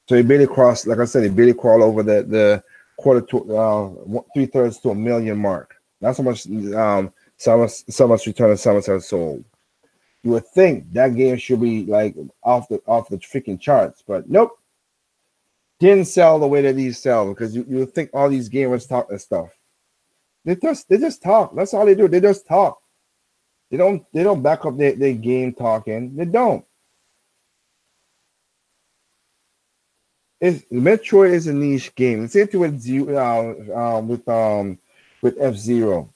So it barely crossed, like I said, it barely crawled over the quarter to 3/3 to a million mark. That's how much Samus Return of Samus has sold. You would think that game should be like off the freaking charts, but nope. Didn't sell the way that these sell because you would think all these gamers talk this stuff. They just talk. That's all they do. They just talk. They don't back up their game talking. They don't. Metroid is a niche game. Same thing with F-Zero.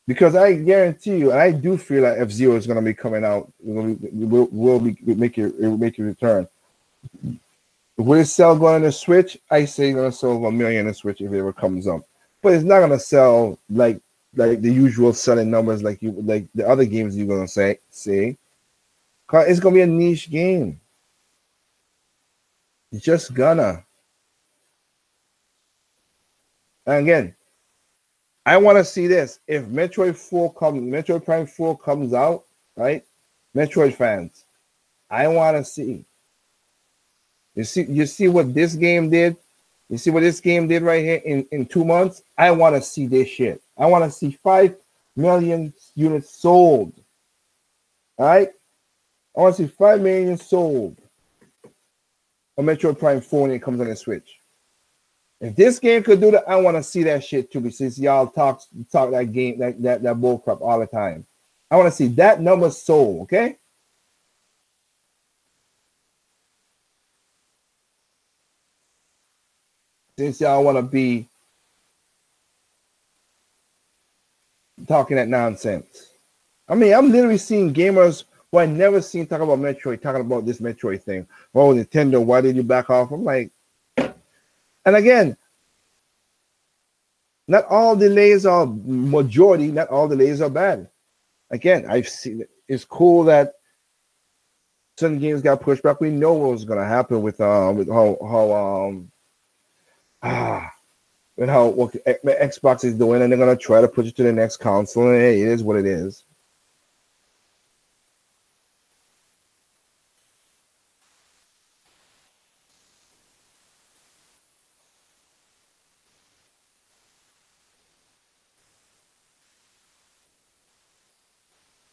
Because I guarantee you, and I do feel like F-Zero is going to be coming out. Will make a return. Will it sell going on the Switch? I say it's going to sell 1 million on the Switch if it ever comes up. But it's not going to sell like the usual selling numbers like the other games you're going to say. It's going to be a niche game. It's just gonna. And again, I want to see this. If Metroid Prime 4 comes out, right? Metroid fans, I want to see. You see what this game did? You see what this game did right here in 2 months? I want to see this shit. I want to see 5 million units sold. All right? I want to see 5 million sold on Metroid Prime 4 when it comes on the Switch. If this game could do that, I want to see that shit too. Since y'all talk that game, that bullcrap all the time. I want to see that number sold, okay? Since y'all want to be talking that nonsense. I mean, I'm literally seeing gamers who I never seen talk about Metroid, talking about this Metroid thing. Oh, Nintendo, why did you back off? I'm like, and again, not all delays are majority, not all delays are bad. Again, I've seen it. It's cool that certain games got pushed back. We know what was gonna happen with ah with how what Xbox is doing, and they're gonna try to push it to the next console. And hey, it is what it is.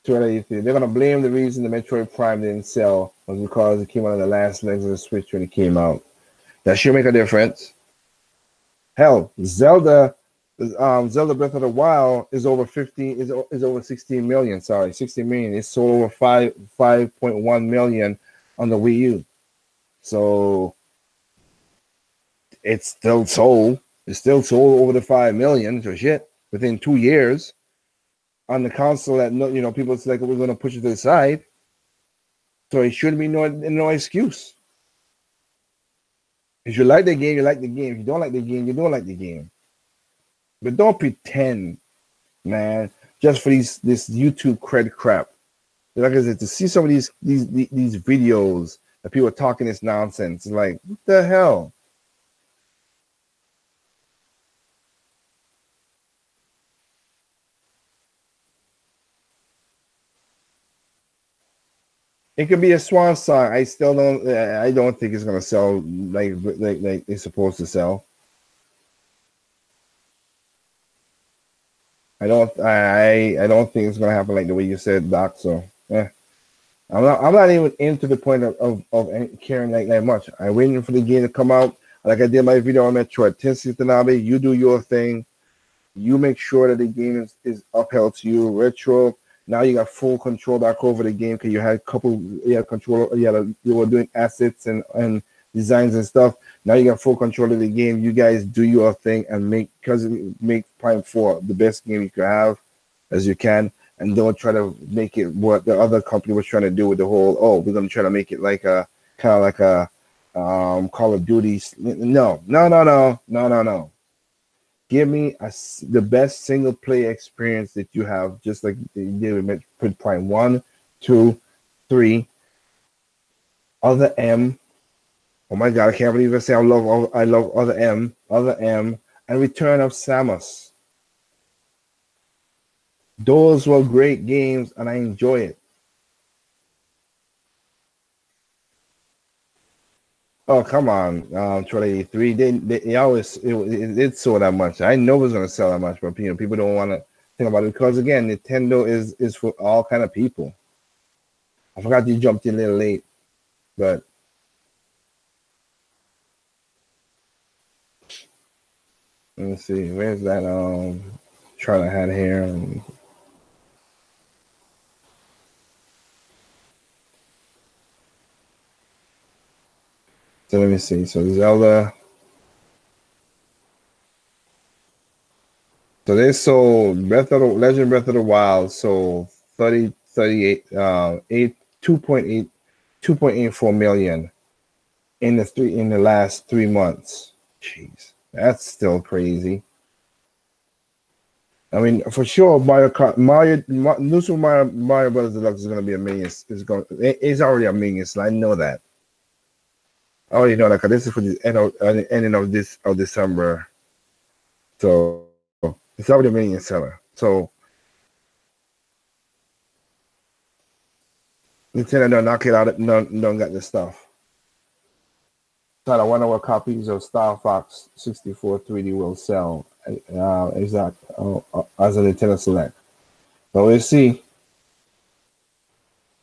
They're gonna blame the reason the Metroid Prime didn't sell was because it came out of the last legs of the Switch when it came out. That should make a difference. Hell, Zelda Breath of the Wild is over 15 is over 16 million. Sorry, 16 million. It's sold over 5.1 million on the Wii U. So it's still sold. It's still sold over the 5 million. So shit, within 2 years on the console that people say like we're gonna push it to the side. So it shouldn't be no excuse. If you like the game, you like the game. If you don't like the game, you don't like the game. But don't pretend, man, just for this YouTube cred crap. Like I said, to see some of these videos that people are talking this nonsense, it's like, what the hell? It could be a swan song. I still don't. I don't think it's gonna sell like it's supposed to sell. I don't think it's gonna happen like the way you said, Doc. So I'm not even into the point of caring like that much. I'm waiting for the game to come out. Like I did my video on Metroid. Tetsuya Tanabe, you do your thing. You make sure that the game is upheld to you. Retro. Now you got full control back over the game because you had control. You were doing assets and designs and stuff. Now you got full control of the game. You guys do your thing and make Prime 4 the best game you could have as you can, and don't try to make it what the other company was trying to do with the whole. We're gonna try to make it like a kind of like a Call of Duty. No. Give me the best single player experience that you have, just like you did with Prime 1, 2, 3. Other M. Oh my God, I can't believe I say I love Other M, and Return of Samus. Those were great games, and I enjoy it. Oh, come on, Triple 83. They always it sold that much. I know it's gonna sell that much, but people don't want to think about it because again, Nintendo is for all kind of people. I forgot you jumped in a little late, but let me see. Where's that Charlotte hat here? So let me see. So Zelda. So they sold Legend Breath of the Wild sold 2.84 million in the last 3 months. Jeez, that's still crazy. I mean, for sure, Mario Brothers Deluxe is going to be a million. It's already a million. So I know that. I already know that because this is for the ending of December. So it's already a million seller. So Nintendo don't knock it out. Don't get this stuff. So I wonder what copies of Star Fox 64 3D will sell as a Nintendo Select. But we'll see.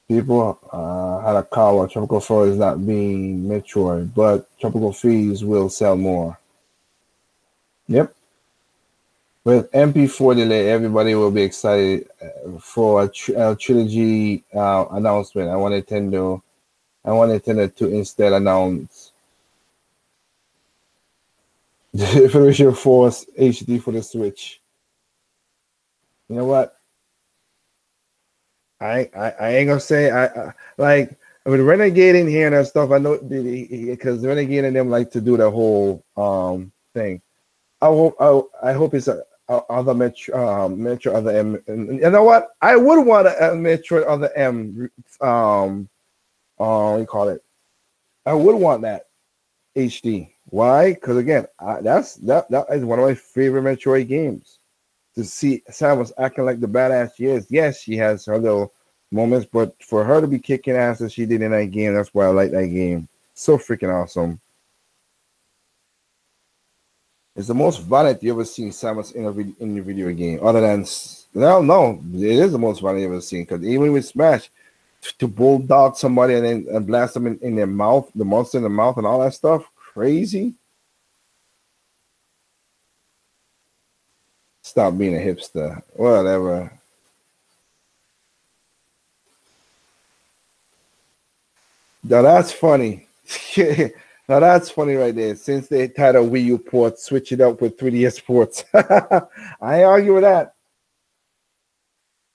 People had a call while Tropical Freeze is not being Metroid, but Tropical Freeze will sell more. Yep. With MP4 delay, everybody will be excited for a trilogy announcement. I want Nintendo to instead announce Federation Force HD for the Switch. You know what? I ain't gonna say I like with Renegade in here and that stuff. I know because Renegade and them like to do the whole thing. I hope it's other Metro other M. And you know what? I would want a Metro other M what do you call it? I would want that HD. Why? Because again, that is one of my favorite Metroid games. To see Samus acting like the badass she is. Yes, she has her little moments, but for her to be kicking ass as she did in that game, that's why I like that game. So freaking awesome. It's the most violent you ever seen Samus in your video game, other than no, it is the most violent you ever seen. Because even with Smash, to bulldog somebody and then blast them in their mouth, the monster in the mouth, and all that stuff, crazy. Stop being a hipster, whatever. Now that's funny. Now that's funny right there. Since they had a Wii U port, switch it up with 3DS ports. I argue with that.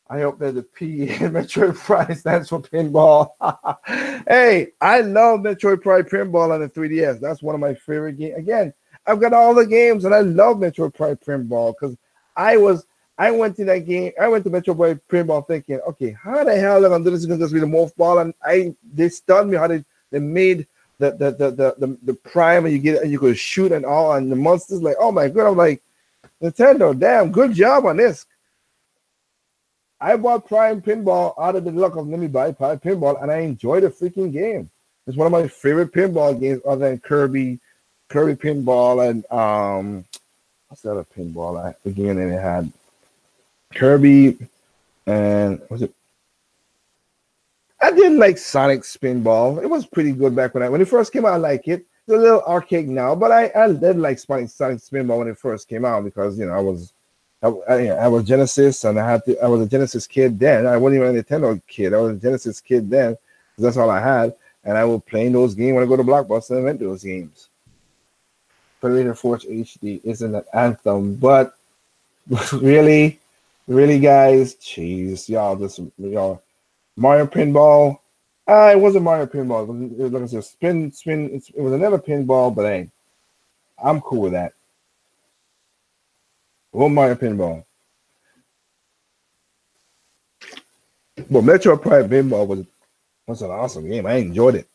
I hope that the P in Metroid Prime stands for pinball. Hey, I love Metroid Prime pinball on the 3DS. That's one of my favorite games. Again, I've got all the games, and I love Metroid Prime pinball because I went to that game. I went to Metroid Prime pinball thinking, okay, how the hell am I gonna do this? It's gonna just be the morph ball, and they stunned me how they made the prime, and you could shoot and all, and the monsters like, oh my god, I'm like, Nintendo, damn, good job on this. I bought Prime Pinball out of the luck of let me buy Prime Pinball, and I enjoyed the freaking game. It's one of my favorite pinball games, other than Kirby Pinball, and what's the other pinball game that it had? Kirby, and was it? I didn't like Sonic Spinball. It was pretty good back when it first came out. I like it. It's a little archaic now, but I did like Sonic Spinball when it first came out because I was Genesis, and I was a Genesis kid then. I wasn't even a Nintendo kid. I was a Genesis kid then because that's all I had, and I was playing those games when I go to Blockbuster and rent those games. Federated Force HD isn't an anthem, but really, guys, jeez, y'all. Mario Pinball. It wasn't Mario Pinball. It was like I said, spin. It was another pinball, but hey, I'm cool with that. One Mario Pinball. But Metro Prime Pinball was an awesome game. I enjoyed it.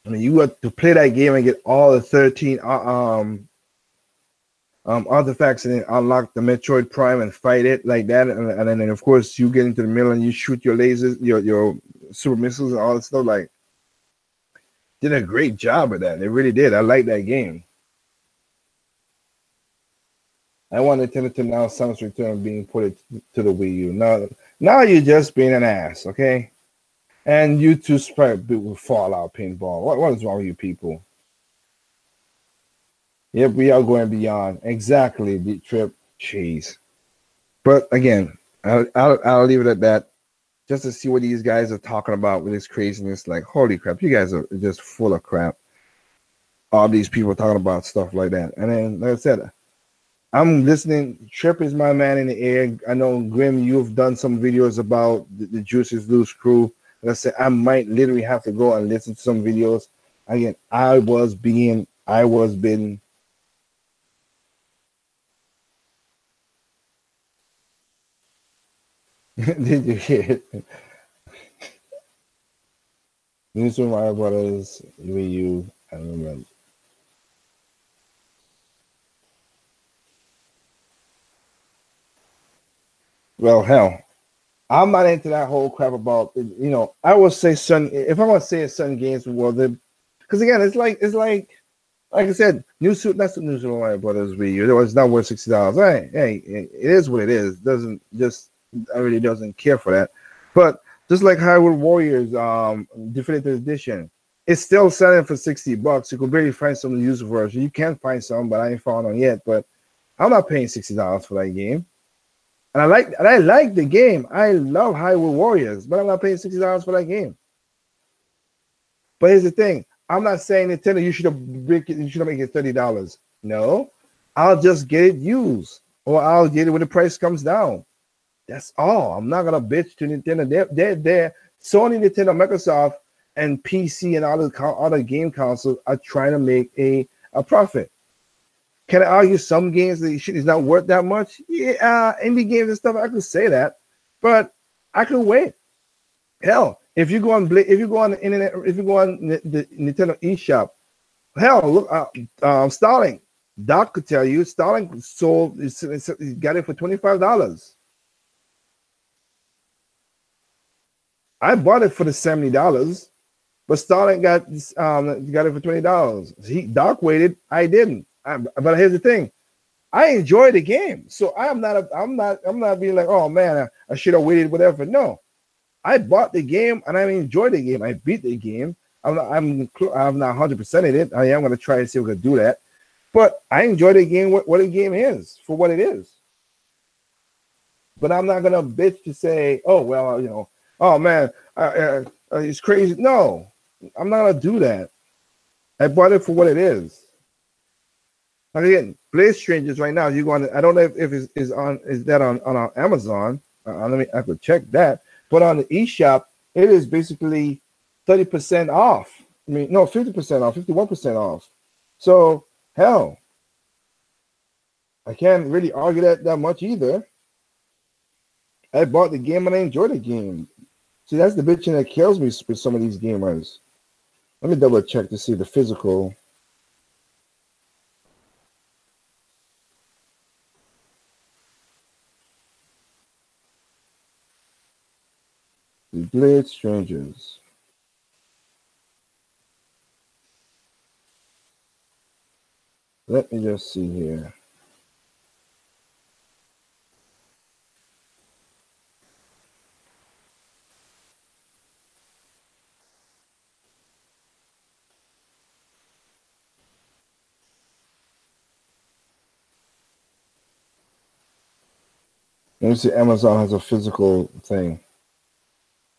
I mean, you got to play that game and get all the 13 artifacts and then unlock the Metroid Prime and fight it like that, and then of course you get into the middle and you shoot your lasers, your super missiles and all that stuff. Like, did a great job with that. They really did. I like that game. I want Nintendo to now Samus Return being put to the Wii U. Now you're just being an ass, okay? And you two spread with Fallout Pinball. What is wrong with you people? Yep, we are going beyond. Exactly, Beat Trip. Jeez. But again, I'll leave it at that. Just to see what these guys are talking about with this craziness. Like, holy crap, you guys are just full of crap. All these people talking about stuff like that. And then, like I said, I'm listening. Trip is my man in the air. I know, Grim, you've done some videos about the Juices Loose crew. Like I said, I might literally have to go and listen to some videos. Again, I was being. Did you hear it? New Super Mario Brothers, Wii U, I remember. Well, hell, I'm not into that whole crap about, I would say if I'm going to say a certain games, well, because again, it's like I said, that's the New Super Mario Brothers Wii U. It's not worth $60. Hey, it is what it is. I really doesn't care for that. But just like Hyrule Warriors Definitive Edition, it's still selling for $60. You could barely find some used version. You can find some, but I ain't found one yet. But I'm not paying $60 for that game. And I like the game. I love Hyrule Warriors, but I'm not paying $60 for that game. But here's the thing. I'm not saying Nintendo, you should make it $30. No, I'll just get it used, or I'll get it when the price comes down. That's all. I'm not gonna bitch to Nintendo. They're Sony, Nintendo, Microsoft, and PC and other game consoles are trying to make a profit. Can I argue some games that shit is not worth that much? Yeah, indie games and stuff, I could say that, but I could wait. Hell, If you go on if you go on the internet, if you go on the Nintendo eShop, hell, look, Starlink. Doc could tell you Starlink sold. He got it for $25. I bought it for the $70, but Starlink got it for $20. Doc waited. I didn't. But here's the thing. I enjoy the game, so I'm not being like, oh man, I should have waited, whatever. No, I bought the game and I enjoyed the game. I beat the game. I'm not 100% in it. I am going to try and see if I can do that, but I enjoy the game. What the game is for what it is. But I'm not gonna bitch to say, oh well, oh man, it's crazy. No, I'm not gonna do that. I bought it for what it is. Again, Blade Strangers right now. You go on. I don't know if is that on Amazon. I could check that. But on the eShop, it is basically 30% off. I mean, no, 50% off, 51% off. So hell, I can't really argue that much either. I bought the game and I enjoyed the game. See, that's the bitching that kills me with some of these gamers. Let me double check to see the physical. The Blade Strangers. Let me just see here. Let me see. Amazon has a physical thing.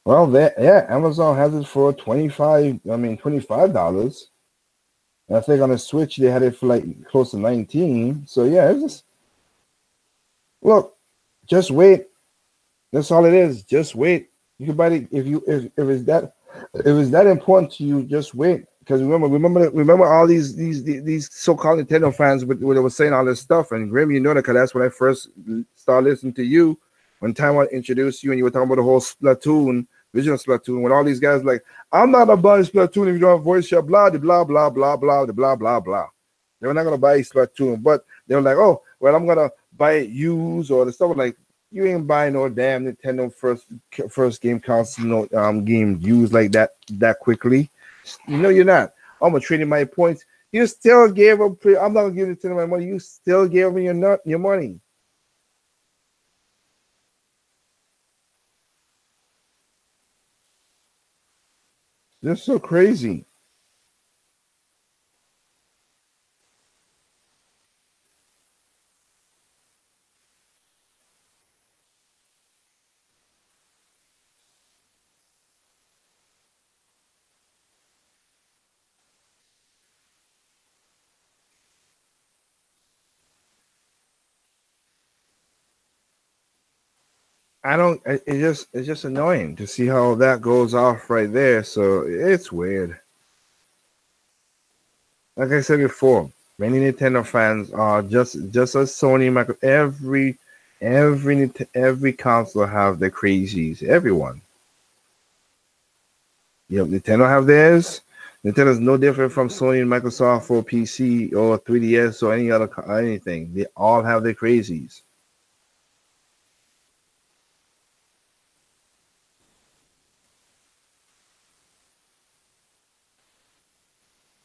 Well, Amazon has it for $25. And I think on the Switch they had it for like close to 19. So yeah, it's just look, just wait. That's all it is. Just wait. You can buy it if it's that important to you. Just wait. Because remember all these so-called Nintendo fans when they were saying all this stuff, and Grim, you know that because that's when I first started listening to you. When time I introduced you and you were talking about the whole Splatoon, original Splatoon, when all these guys like, I'm not gonna buy Splatoon if you don't have voice chat, blah blah blah blah blah blah blah blah. They were not gonna buy Splatoon, but they were like, oh well, I'm gonna buy it used or the stuff like you ain't buying no damn Nintendo first game console game used like that quickly. No, you're not. I'm gonna trade in my points. You still gave up. I'm not gonna give Nintendo my money. You still gave me your money. They're so crazy. I don't. It's just annoying to see how that goes off right there. So it's weird. Like I said before, many Nintendo fans are just as Sony, every console have their crazies. Everyone. Nintendo have theirs. Nintendo's no different from Sony and Microsoft for PC or 3DS or anything. They all have their crazies.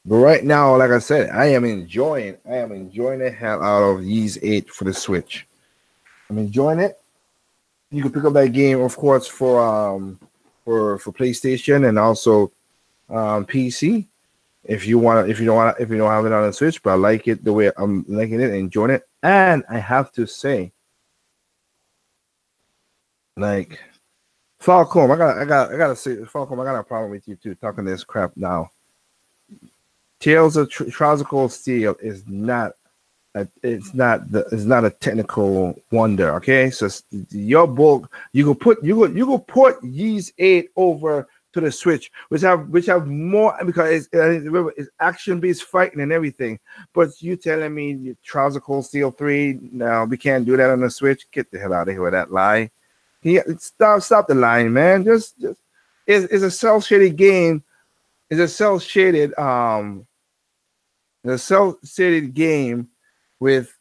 But right now, like I said, I am enjoying the hell out of Ys 8 for the Switch. I'm enjoying it. You can pick up that game, of course, for PlayStation and also PC if you don't have it on the Switch. But I like it the way I'm liking it and enjoying it. And I have to say, like Falcom, I gotta say, Falcom, I got a problem with you too talking this crap now. Tales of Tricycle Steel is not a technical wonder. Okay, so your book you go put Ys 8 over to the Switch, which have more because it's action based fighting and everything. But you telling me Tricycle Steel 3 now we can't do that on the Switch? Get the hell out of here with that lie. Stop the lying, man. Just is a cell shaded game. Is a cell shaded game with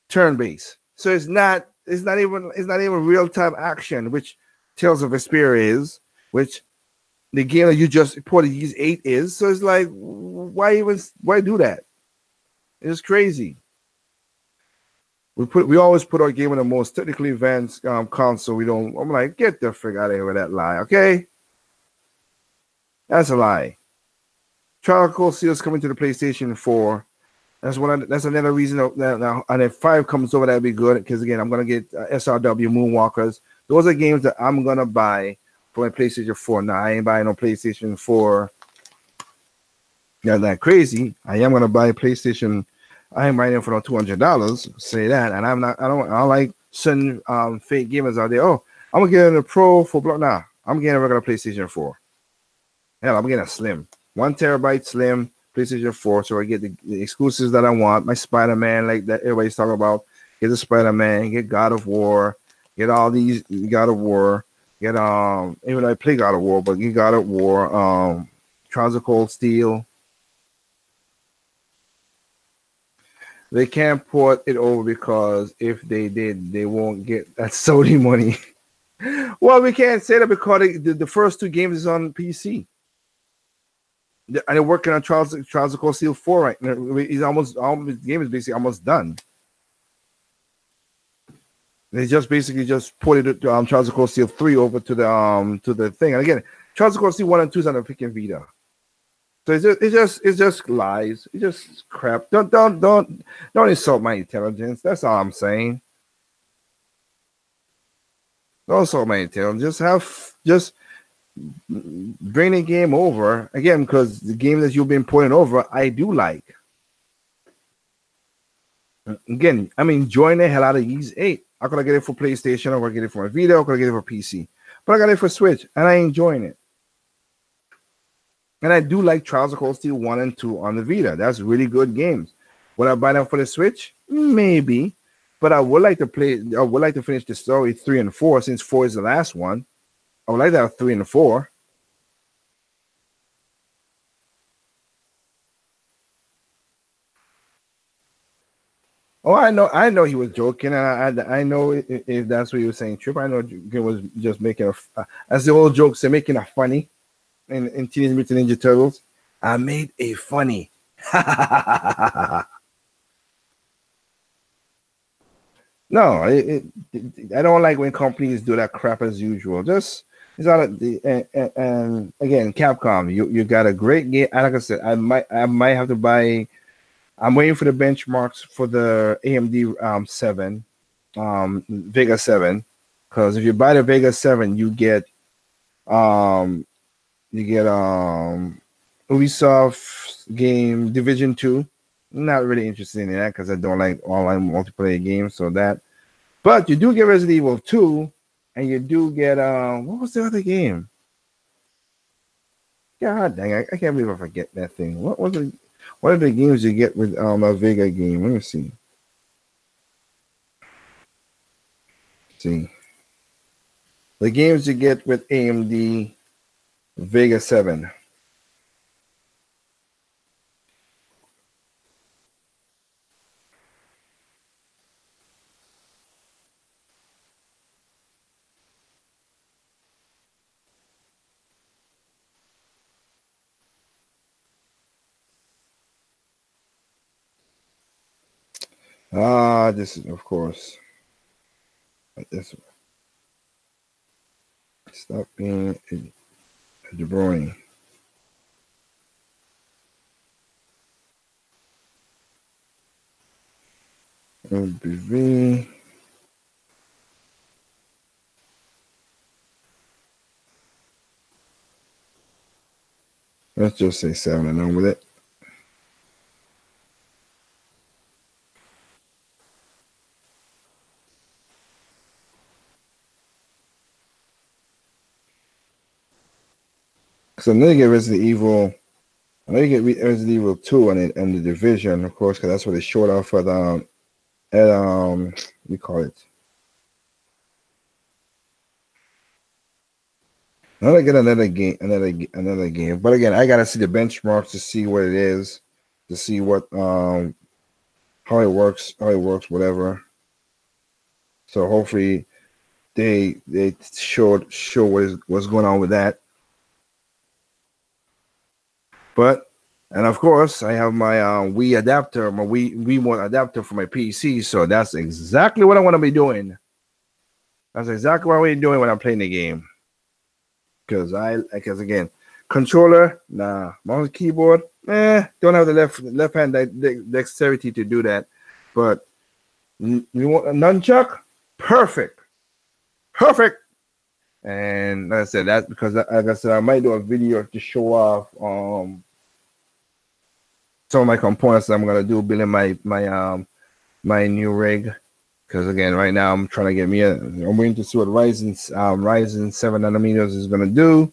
turn based. So it's not even real time action, which Tales of Vesperia is, which the game that you just Portuguese 8 is. So it's like, why do that? It's crazy. We always put our game in the most technically advanced console. We don't. I'm like, get the frick out of here with that lie, okay? That's a lie. Tropical Seals coming to the PlayStation 4. That's another reason that now, and if 5 comes over, that'd be good. Because again, I'm gonna get SRW Moonwalkers. Those are games that I'm gonna buy for my PlayStation 4. Now I ain't buying no PlayStation 4. Not that crazy. I am gonna buy a PlayStation. I ain't buying it for no $200. Say that, and I'm not. I don't like certain fake gamers out there. Oh, I'm gonna get a Pro for block. Nah, I'm getting a regular PlayStation 4. Hell, I'm getting a Slim, 1 TB Slim PlayStation 4, so I get the exclusives that I want. My Spider-Man, like that everybody's talking about. Get the Spider-Man, get God of War, get all these God of War, get even though I play God of War, but get God of War, Trials of Cold Steel. They can't port it over because if they did, they won't get that Sony money. Well, we can't say that because the first 2 games is on PC. And they're working on Trials of Cold Steel 4 right now. He's the game is basically almost done. They just basically just ported Trials of Cold Steel 3 over to the thing. And again, Trials of Cold Steel 1 and 2 is on the freaking Vita. So it's just lies. It's just crap. Don't insult my intelligence. That's all I'm saying. Don't insult my intelligence. Just bring the game over again, because the game that you've been putting over, I do like. Again, I'm enjoying the hell out of Yeez 8. I could get it for PlayStation, or I could get it for my Vita, or I could get it for PC. But I got it for Switch, and I'm enjoying it. And I do like Trials of Cold Steel 1 and 2 on the Vita. That's really good games. Would I buy them for the Switch? Maybe. But I would like to finish the story 3 and 4, since 4 is the last one. I would like to have 3 and 4. Oh, I know he was joking. I know if that's what he was saying, Trip. I know he was just making as the old joke say, making a funny in Teenage Mutant Ninja Turtles. I made a funny. No, I don't like when companies do that crap as usual. Just it's all and again, Capcom, you got a great game. Like I said, I might have to buy. I'm waiting for the benchmarks for the AMD 7, Vega 7, because if you buy the Vega 7, you get Ubisoft game Division 2. Not really interested in that because I don't like online multiplayer games. So that, but you do get Resident Evil 2, and you do get what was the other game? God dang, I can't believe I forget that thing. What are the games you get with a Vega game? Let me see. The games you get with AMD Vega 7. This is of course this one. Stop being a jabroni. LBV. Let's just say 7 and on with it. So I'm gonna get Resident Evil. I'm gonna get Resident Evil 2 and the Division, of course, because that's what they showed off at we call it. I'm gonna get another game, another game. But again, I gotta see the benchmarks to see what it is, to see what how it works, whatever. So hopefully they show what's going on with that. But and of course I have my Wii adapter, my Wii remote adapter for my PC. So that's exactly what I want to be doing. That's exactly what I'm doing when I'm playing the game. Because again, controller, nah, mouse keyboard, don't have the left hand dexterity to do that. But you want a nunchuck? Perfect. And like I said, that's because like I said, I might do a video to show off some of my components that I'm gonna do building my new rig. Because again, right now I'm trying to get me I'm waiting to see what Ryzen 7 nanometers is gonna do.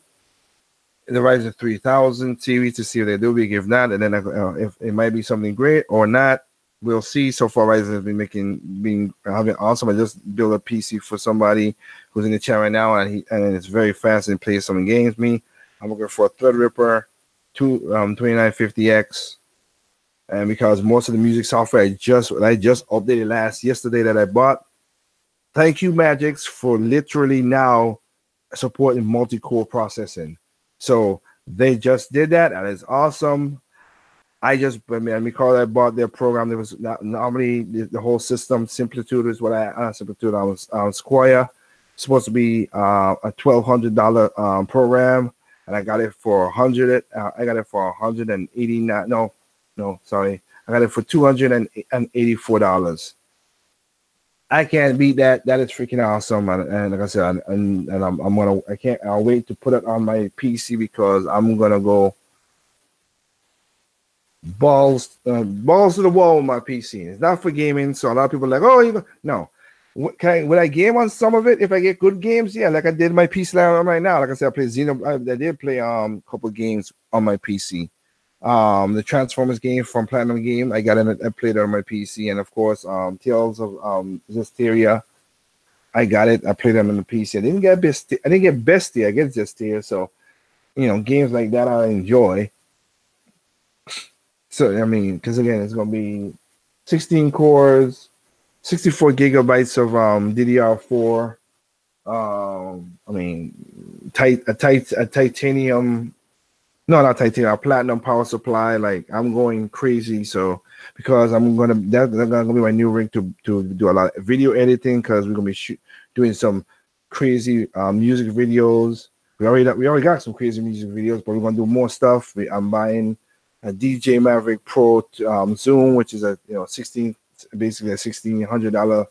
The Ryzen 3000 series to see if they do big. If not, and then if it might be something great or not, we'll see. So far, Ryzen has been having awesome. I just built a PC for somebody who's in the chat right now, and it's very fast and plays some games. I'm looking for a Threadripper 2950X. And because most of the music software I just updated yesterday that I bought. Thank you, Magix, for literally now supporting multi-core processing. So they just did that, and it's awesome. I bought their program. There was normally the whole system. Simplitude is what Simplitude. I was on Squire. Supposed to be a $1,200 program, and I got it for $100. I got it for $189. No, sorry. I got it for $284. I can't beat that. That is freaking awesome. And like I said, I'll wait to put it on my PC because I'm gonna go balls to the wall with my PC. It's not for gaming, so a lot of people are like, oh, no. Would I game on some of it if I get good games? Yeah, like I did my PC right now. Like I said, I played Xeno. I did play a couple games on my PC. The Transformers game from Platinum Game, I played it on my PC, and of course, Tales of Zestiria, I got it. I played them on the PC. I didn't get Bestia. I get Zestiria. So, games like that I enjoy. So because again, it's gonna be 16 cores, 64 gigabytes of DDR4. A titanium. No, not titanium. A platinum power supply. Like I'm going crazy. So because that's gonna be my new rig to do a lot of video editing because we're gonna be doing some crazy music videos. We already got some crazy music videos, but we're gonna do more stuff. I'm buying a DJ Maverick Pro Zoom, which is basically a $1,600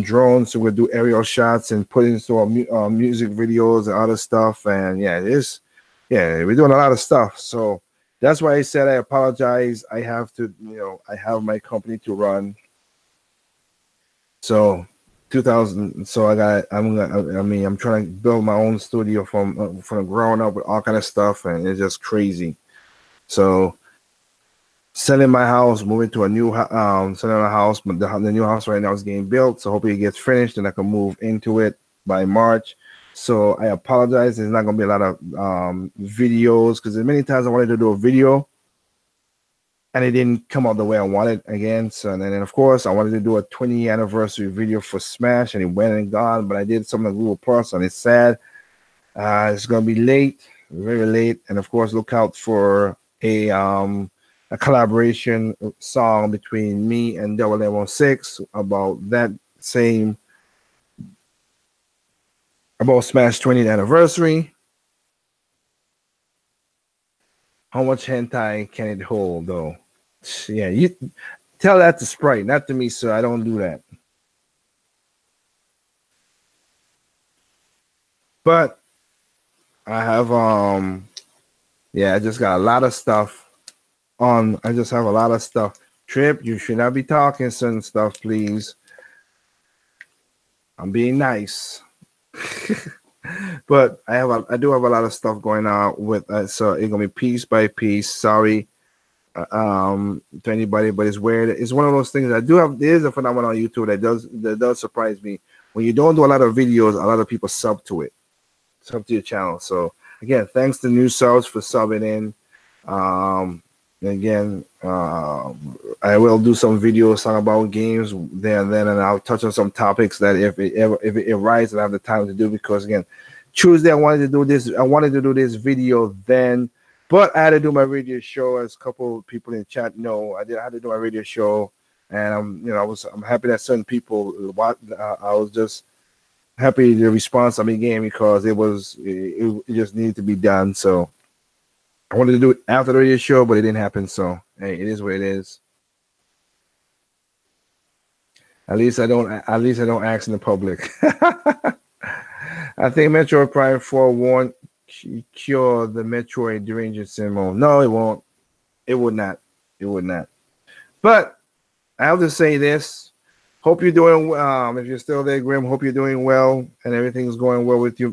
drone. So we'll do aerial shots and put into our music videos and other stuff. And we're doing a lot of stuff. So that's why I said I apologize. I have to, I have my company to run. So 2000. So I'm trying to build my own studio from the ground up with all kind of stuff, and it's just crazy. So selling my house, moving to a new selling a house, but the new house right now is getting built. So hopefully it gets finished and I can move into it by March. So I apologize. There's not going to be a lot of videos because there's many times I wanted to do a video and it didn't come out the way I wanted again. So and then of course I wanted to do a 20th anniversary video for Smash and it went and gone. But I did something on Google Plus and it's sad. It's going to be late, very late. And of course, look out for a collaboration song between me and Double M06 about that same. About Smash 20th anniversary. How much hentai can it hold, though? Yeah, you tell that to Sprite, not to me, sir. I don't do that. But I have I just got a lot of stuff on. I just have a lot of stuff. Trip, you should not be talking certain stuff, please. I'm being nice. But I do have a lot of stuff going on with so it's gonna be piece by piece. Sorry to anybody, but it's weird. It's one of those things I do have. There is a phenomenon on YouTube that does surprise me. When you don't do a lot of videos, a lot of people sub to it. sub to your channel. So again, thanks to new subs for subbing in. Again, I will do some videos talking about games there and then, and I'll touch on some topics that if it arises, I have the time to do, because again, Tuesday I wanted to do this. I wanted to do this video then, but I had to do my radio show, as a couple of people in the chat know. I had to do my radio show, and I'm happy that certain people I was just happy the response I began, because it just needed to be done. So I wanted to do it after the radio show, but it didn't happen. So hey, it is what it is. At least I don't ask in the public. I think Metroid Prime 4 won't cure the Metroid derangement syndrome. No, it won't. It would not. It would not. But I have to say this. Hope you're doing. If you're still there, Grim, hope you're doing well and everything's going well with you,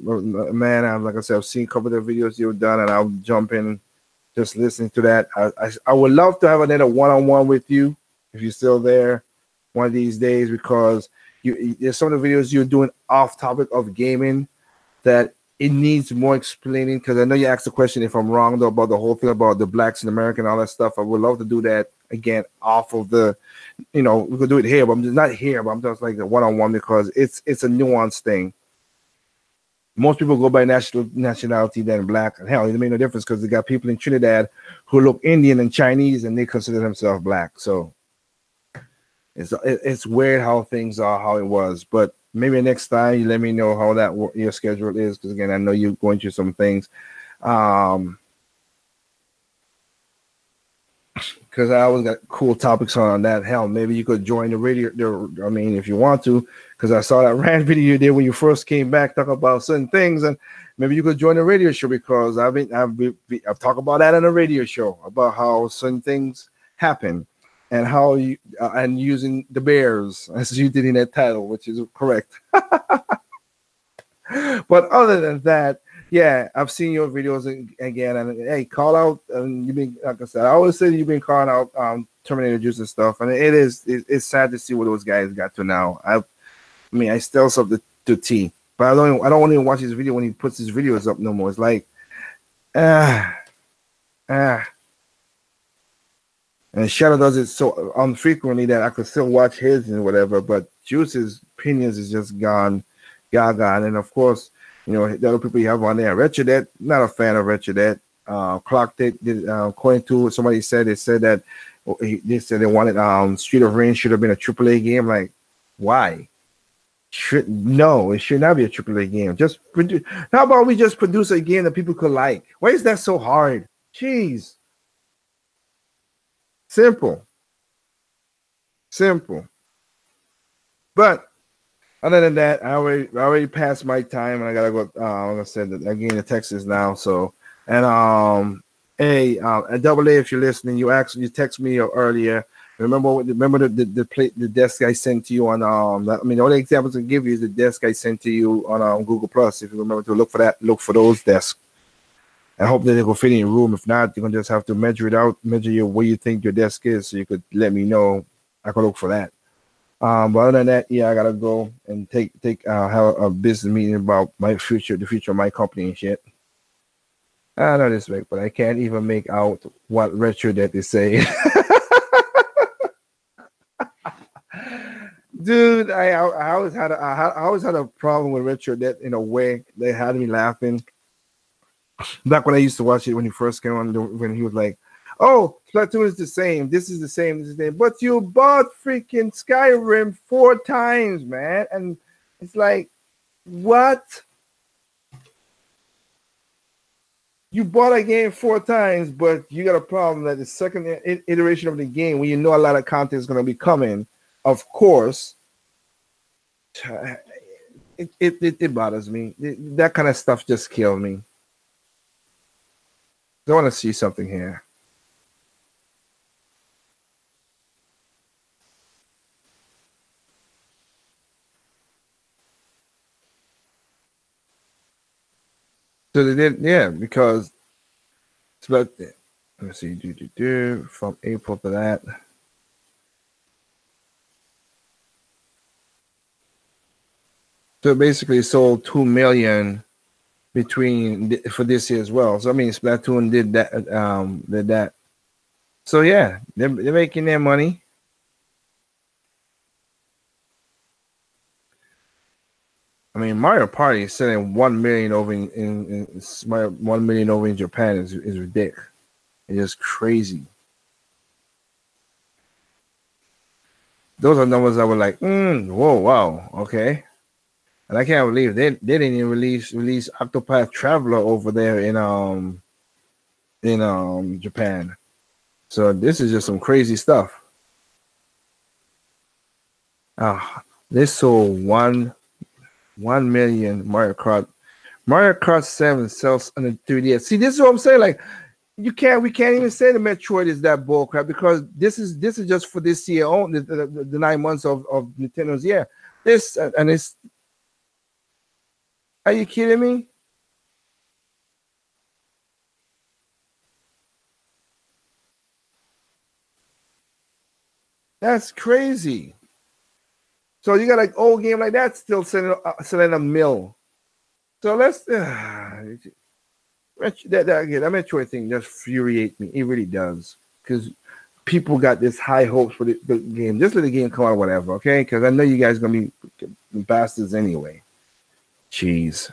man. Like I said, I've seen a couple of the videos you've done, and I'll jump in just listening to that. I would love to have another one-on-one with you if you're still there one of these days, because there's some of the videos you're doing off topic of gaming that it needs more explaining. Because I know you asked the question if I'm wrong though about the whole thing about the blacks in America and all that stuff. I would love to do that again off of the, we could do it here, but I'm just not here, but I'm just like a one-on-one, because it's a nuanced thing. Most people go by nationality than black. And hell, it made no difference, because they got people in Trinidad who look Indian and Chinese and they consider themselves black. So it's weird how things are, how it was. But maybe next time you let me know how your schedule is, because again, I know you're going through some things. Because I always got cool topics on that. Hell, maybe you could join the radio. I mean, if you want to, because I saw that rant video you did when you first came back, talk about certain things, and maybe you could join the radio show, because I've talked about that on the radio show about how certain things happen, and how you and using the bears as you did in that title, which is correct. But other than that, yeah, I've seen your videos again, and hey, call out. And you've been, like I said, I always say you've been calling out Terminator Juice and stuff, and it's sad to see what those guys got to now. I still sub to T, but I don't want to watch his video when he puts his videos up no more. It's like, and Shadow does it so unfrequently that I could still watch his and whatever, but Juice's opinions is just gone gaga. And of course, the other people you have on there, Retrodet, not a fan of Retrodet. Clocked it. According to what somebody said, they said that they said they wanted Street of Rage should have been a AAA game. Like, why? No, it should not be a AAA game. Just produce. How about we just produce a game that people could like? Why is that so hard? Jeez. Simple. But other than that, I already passed my time, and I gotta go. Like I said, again to Texas now. So, and hey, Double A, if you're listening, you text me earlier. Remember the desk I sent to you on the only examples I can give you is the desk I sent to you on Google Plus. If you remember to look for that, look for those desks. I hope that they will fit in your room. If not, you're gonna just have to measure it out, where you think your desk is, so you could let me know. I could look for that. But other than that, yeah, I gotta go and have a business meeting about the future of my company and shit. I know this week, but I can't even make out what retro that they say. Dude, I always had a problem with retro that in a way they had me laughing. Back when I used to watch it when he first came on, when he was like, "Oh, Splatoon is the same. This is the same. But you bought freaking Skyrim 4 times, man." And it's like, what? You bought a game 4 times, but you got a problem that the second iteration of the game, when you know a lot of content is going to be coming, of course, it bothers me. That kind of stuff just kills me. I want to see something here. So they did, yeah, because it's about, let me see, from April to that. So basically sold 2 million between for this year as well. So I mean, Splatoon did that. Did that. So yeah, they're making their money. I mean, Mario Party is selling 1 million over in 1 million over in Japan is ridiculous. It's just crazy. Those are numbers that were like, whoa, wow, okay. And I can't believe they didn't even release Octopath Traveler over there in Japan. So this is just some crazy stuff. This sold 1 million Mario Kart. Mario Kart 7 sells on the 3DS. See, this is what I'm saying. Like, we can't even say the Metroid is that bull crap because this is just for this year only, the 9 months of Nintendo's year. This and it's. Are you kidding me? That's crazy. So you got like old game like that still selling a mill. So let's that Metroid thing just infuriates me. It really does because people got this high hopes for the game. Just let the game come out, whatever. Okay, because I know you guys gonna be bastards anyway. Jeez.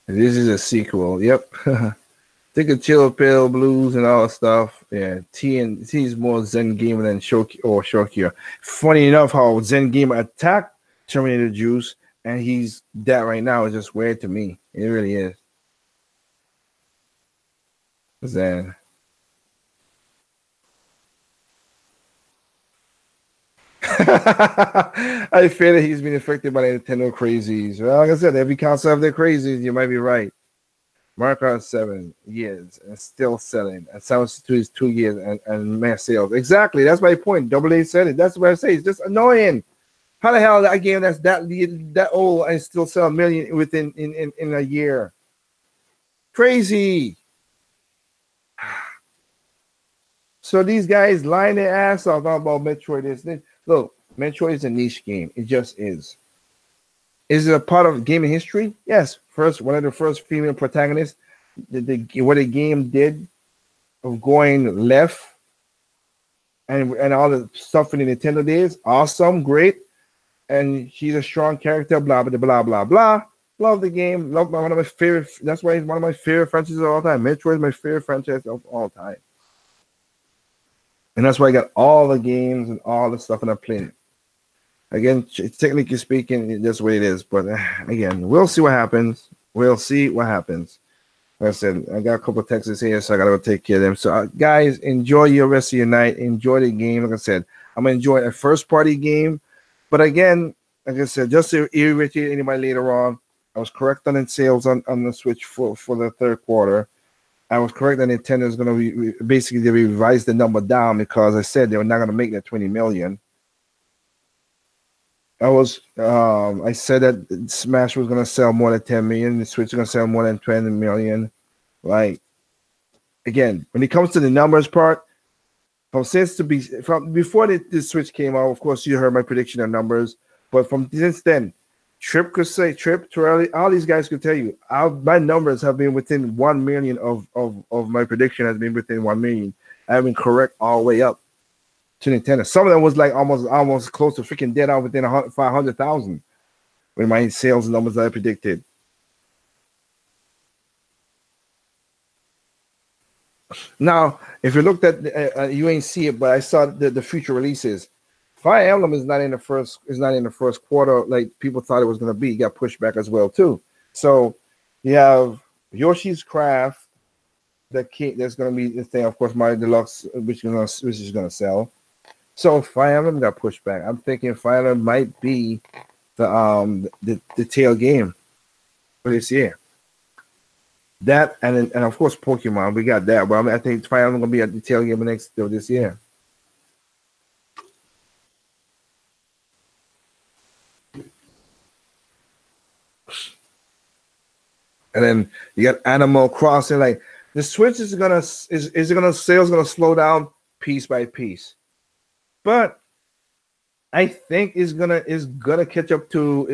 This is a sequel. Yep. Take a chill pill, blues, and all that stuff. Yeah, T is more Zen Gamer than Shokia. Funny enough, how Zen Gamer attacked Terminator Juice, and he's that right now is just weird to me. It really is. Zen. I fear that he's been affected by the Nintendo crazies. Well, like I said, every console have their crazies. You might be right. Mario Kart 7 years and still selling. And Sounds 2 is 2 years and mass sales. Exactly. That's my point. Double A said it. That's what I say. It's just annoying. How the hell that game that's that old and still sell a million within in a year? Crazy. So these guys lying their ass off about Metroid. Look, Metroid is a niche game. It just is. Is it a part of gaming history? Yes. One of the first female protagonists. What the game did of going left and all the stuff in the Nintendo days. Awesome, great. And she's a strong character, blah, blah, blah, blah, blah. Love the game. Love one of my favorite. That's why it's one of my favorite franchises of all time. Metroid is my favorite franchise of all time. And that's why I got all the games and all the stuff on the planet. Again, technically speaking, that's the way it is. But again, we'll see what happens. We'll see what happens. Like I said, I got a couple of texts here, so I got to go take care of them. So, guys, enjoy your rest of your night. Enjoy the game. Like I said, I'm going to enjoy a first-party game. But again, like I said, just to irritate anybody later on, I was correct on the sales on the Switch for the third quarter. I was correct that Nintendo is going to be basically they revised the number down because I said they were not going to make that 20 million. I said that Smash was going to sell more than 10 million. The Switch is going to sell more than 20 million. Like, again, when it comes to the numbers part, from before the Switch came out, of course, you heard my prediction of numbers. But from since then, Trip, Torelli, all these guys could tell you, my numbers have been within 1 million of my prediction has been within 1 million. I have been correct all the way up to Nintendo. Some of them was like almost close to freaking dead out within 500,000 with my sales numbers that I predicted. Now, if you looked at, you ain't see it, but I saw the future releases. Fire Emblem is not in the first quarter like people thought it was going to be. It got pushed back as well too. So you have Yoshi's Craft that's going to be the thing. Of course, Mario Deluxe, which is going to sell. So Fire Emblem got pushed back. I'm thinking Fire Emblem might be the tail game for this year. That and of course Pokemon, we got that. But I think Fire Emblem going to be at the tail game this year. And then you got Animal Crossing. Like The Switch is gonna sales gonna slow down piece by piece, but I think is gonna catch up to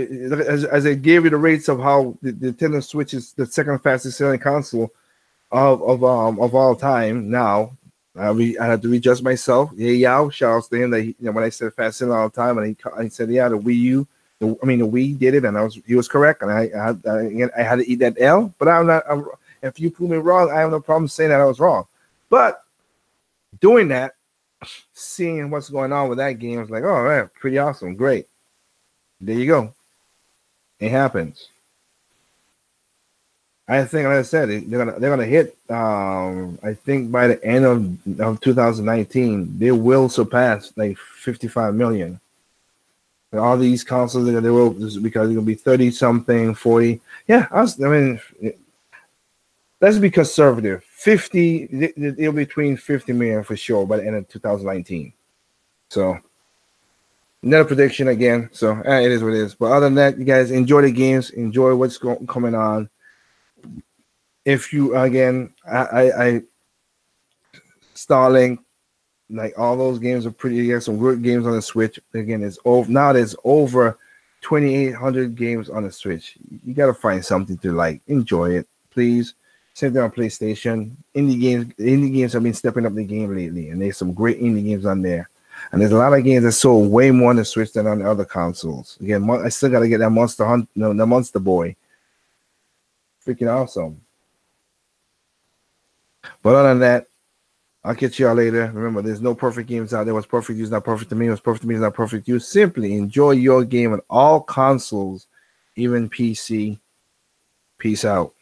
as I gave you the rates of how the Nintendo Switch is the second fastest selling console of all time now. I had to readjust myself. Yeah, yeah. Shout out to him that when I said fast selling all the time, and he said, yeah, the Wii U, the Wii did it, and he was correct, and I had to eat that L. But if you prove me wrong, I have no problem saying that I was wrong. But doing that, seeing what's going on with that game, I was like, oh man, pretty awesome, great. There you go. It happens. I think, like I said, they're gonna hit. I think by the end of 2019, they will surpass like 55 million. And all these consoles, they will, because it's gonna be 30 something, 40. Yeah, I mean, let's be conservative. 50. It'll be between 50 million for sure by the end of 2019. So, another prediction again. So it is what it is. But other than that, you guys enjoy the games. Enjoy what's coming on. If you I Starlink, like all those games are pretty. You got some good games on the Switch. Again, it's over now. There's over 2,800 games on the Switch. You gotta find something to like. Enjoy it, please. Same thing on PlayStation. Indie games have been stepping up the game lately, and there's some great indie games on there. And there's a lot of games that sold way more on the Switch than on the other consoles. Again, I still gotta get that Monster Hunt, the Monster Boy. Freaking awesome. But other than that, I'll catch y'all later. Remember, there's no perfect games out there. What's perfect to you is not perfect to me. What's perfect to me is not perfect to you. Simply enjoy your game on all consoles, even PC. Peace out.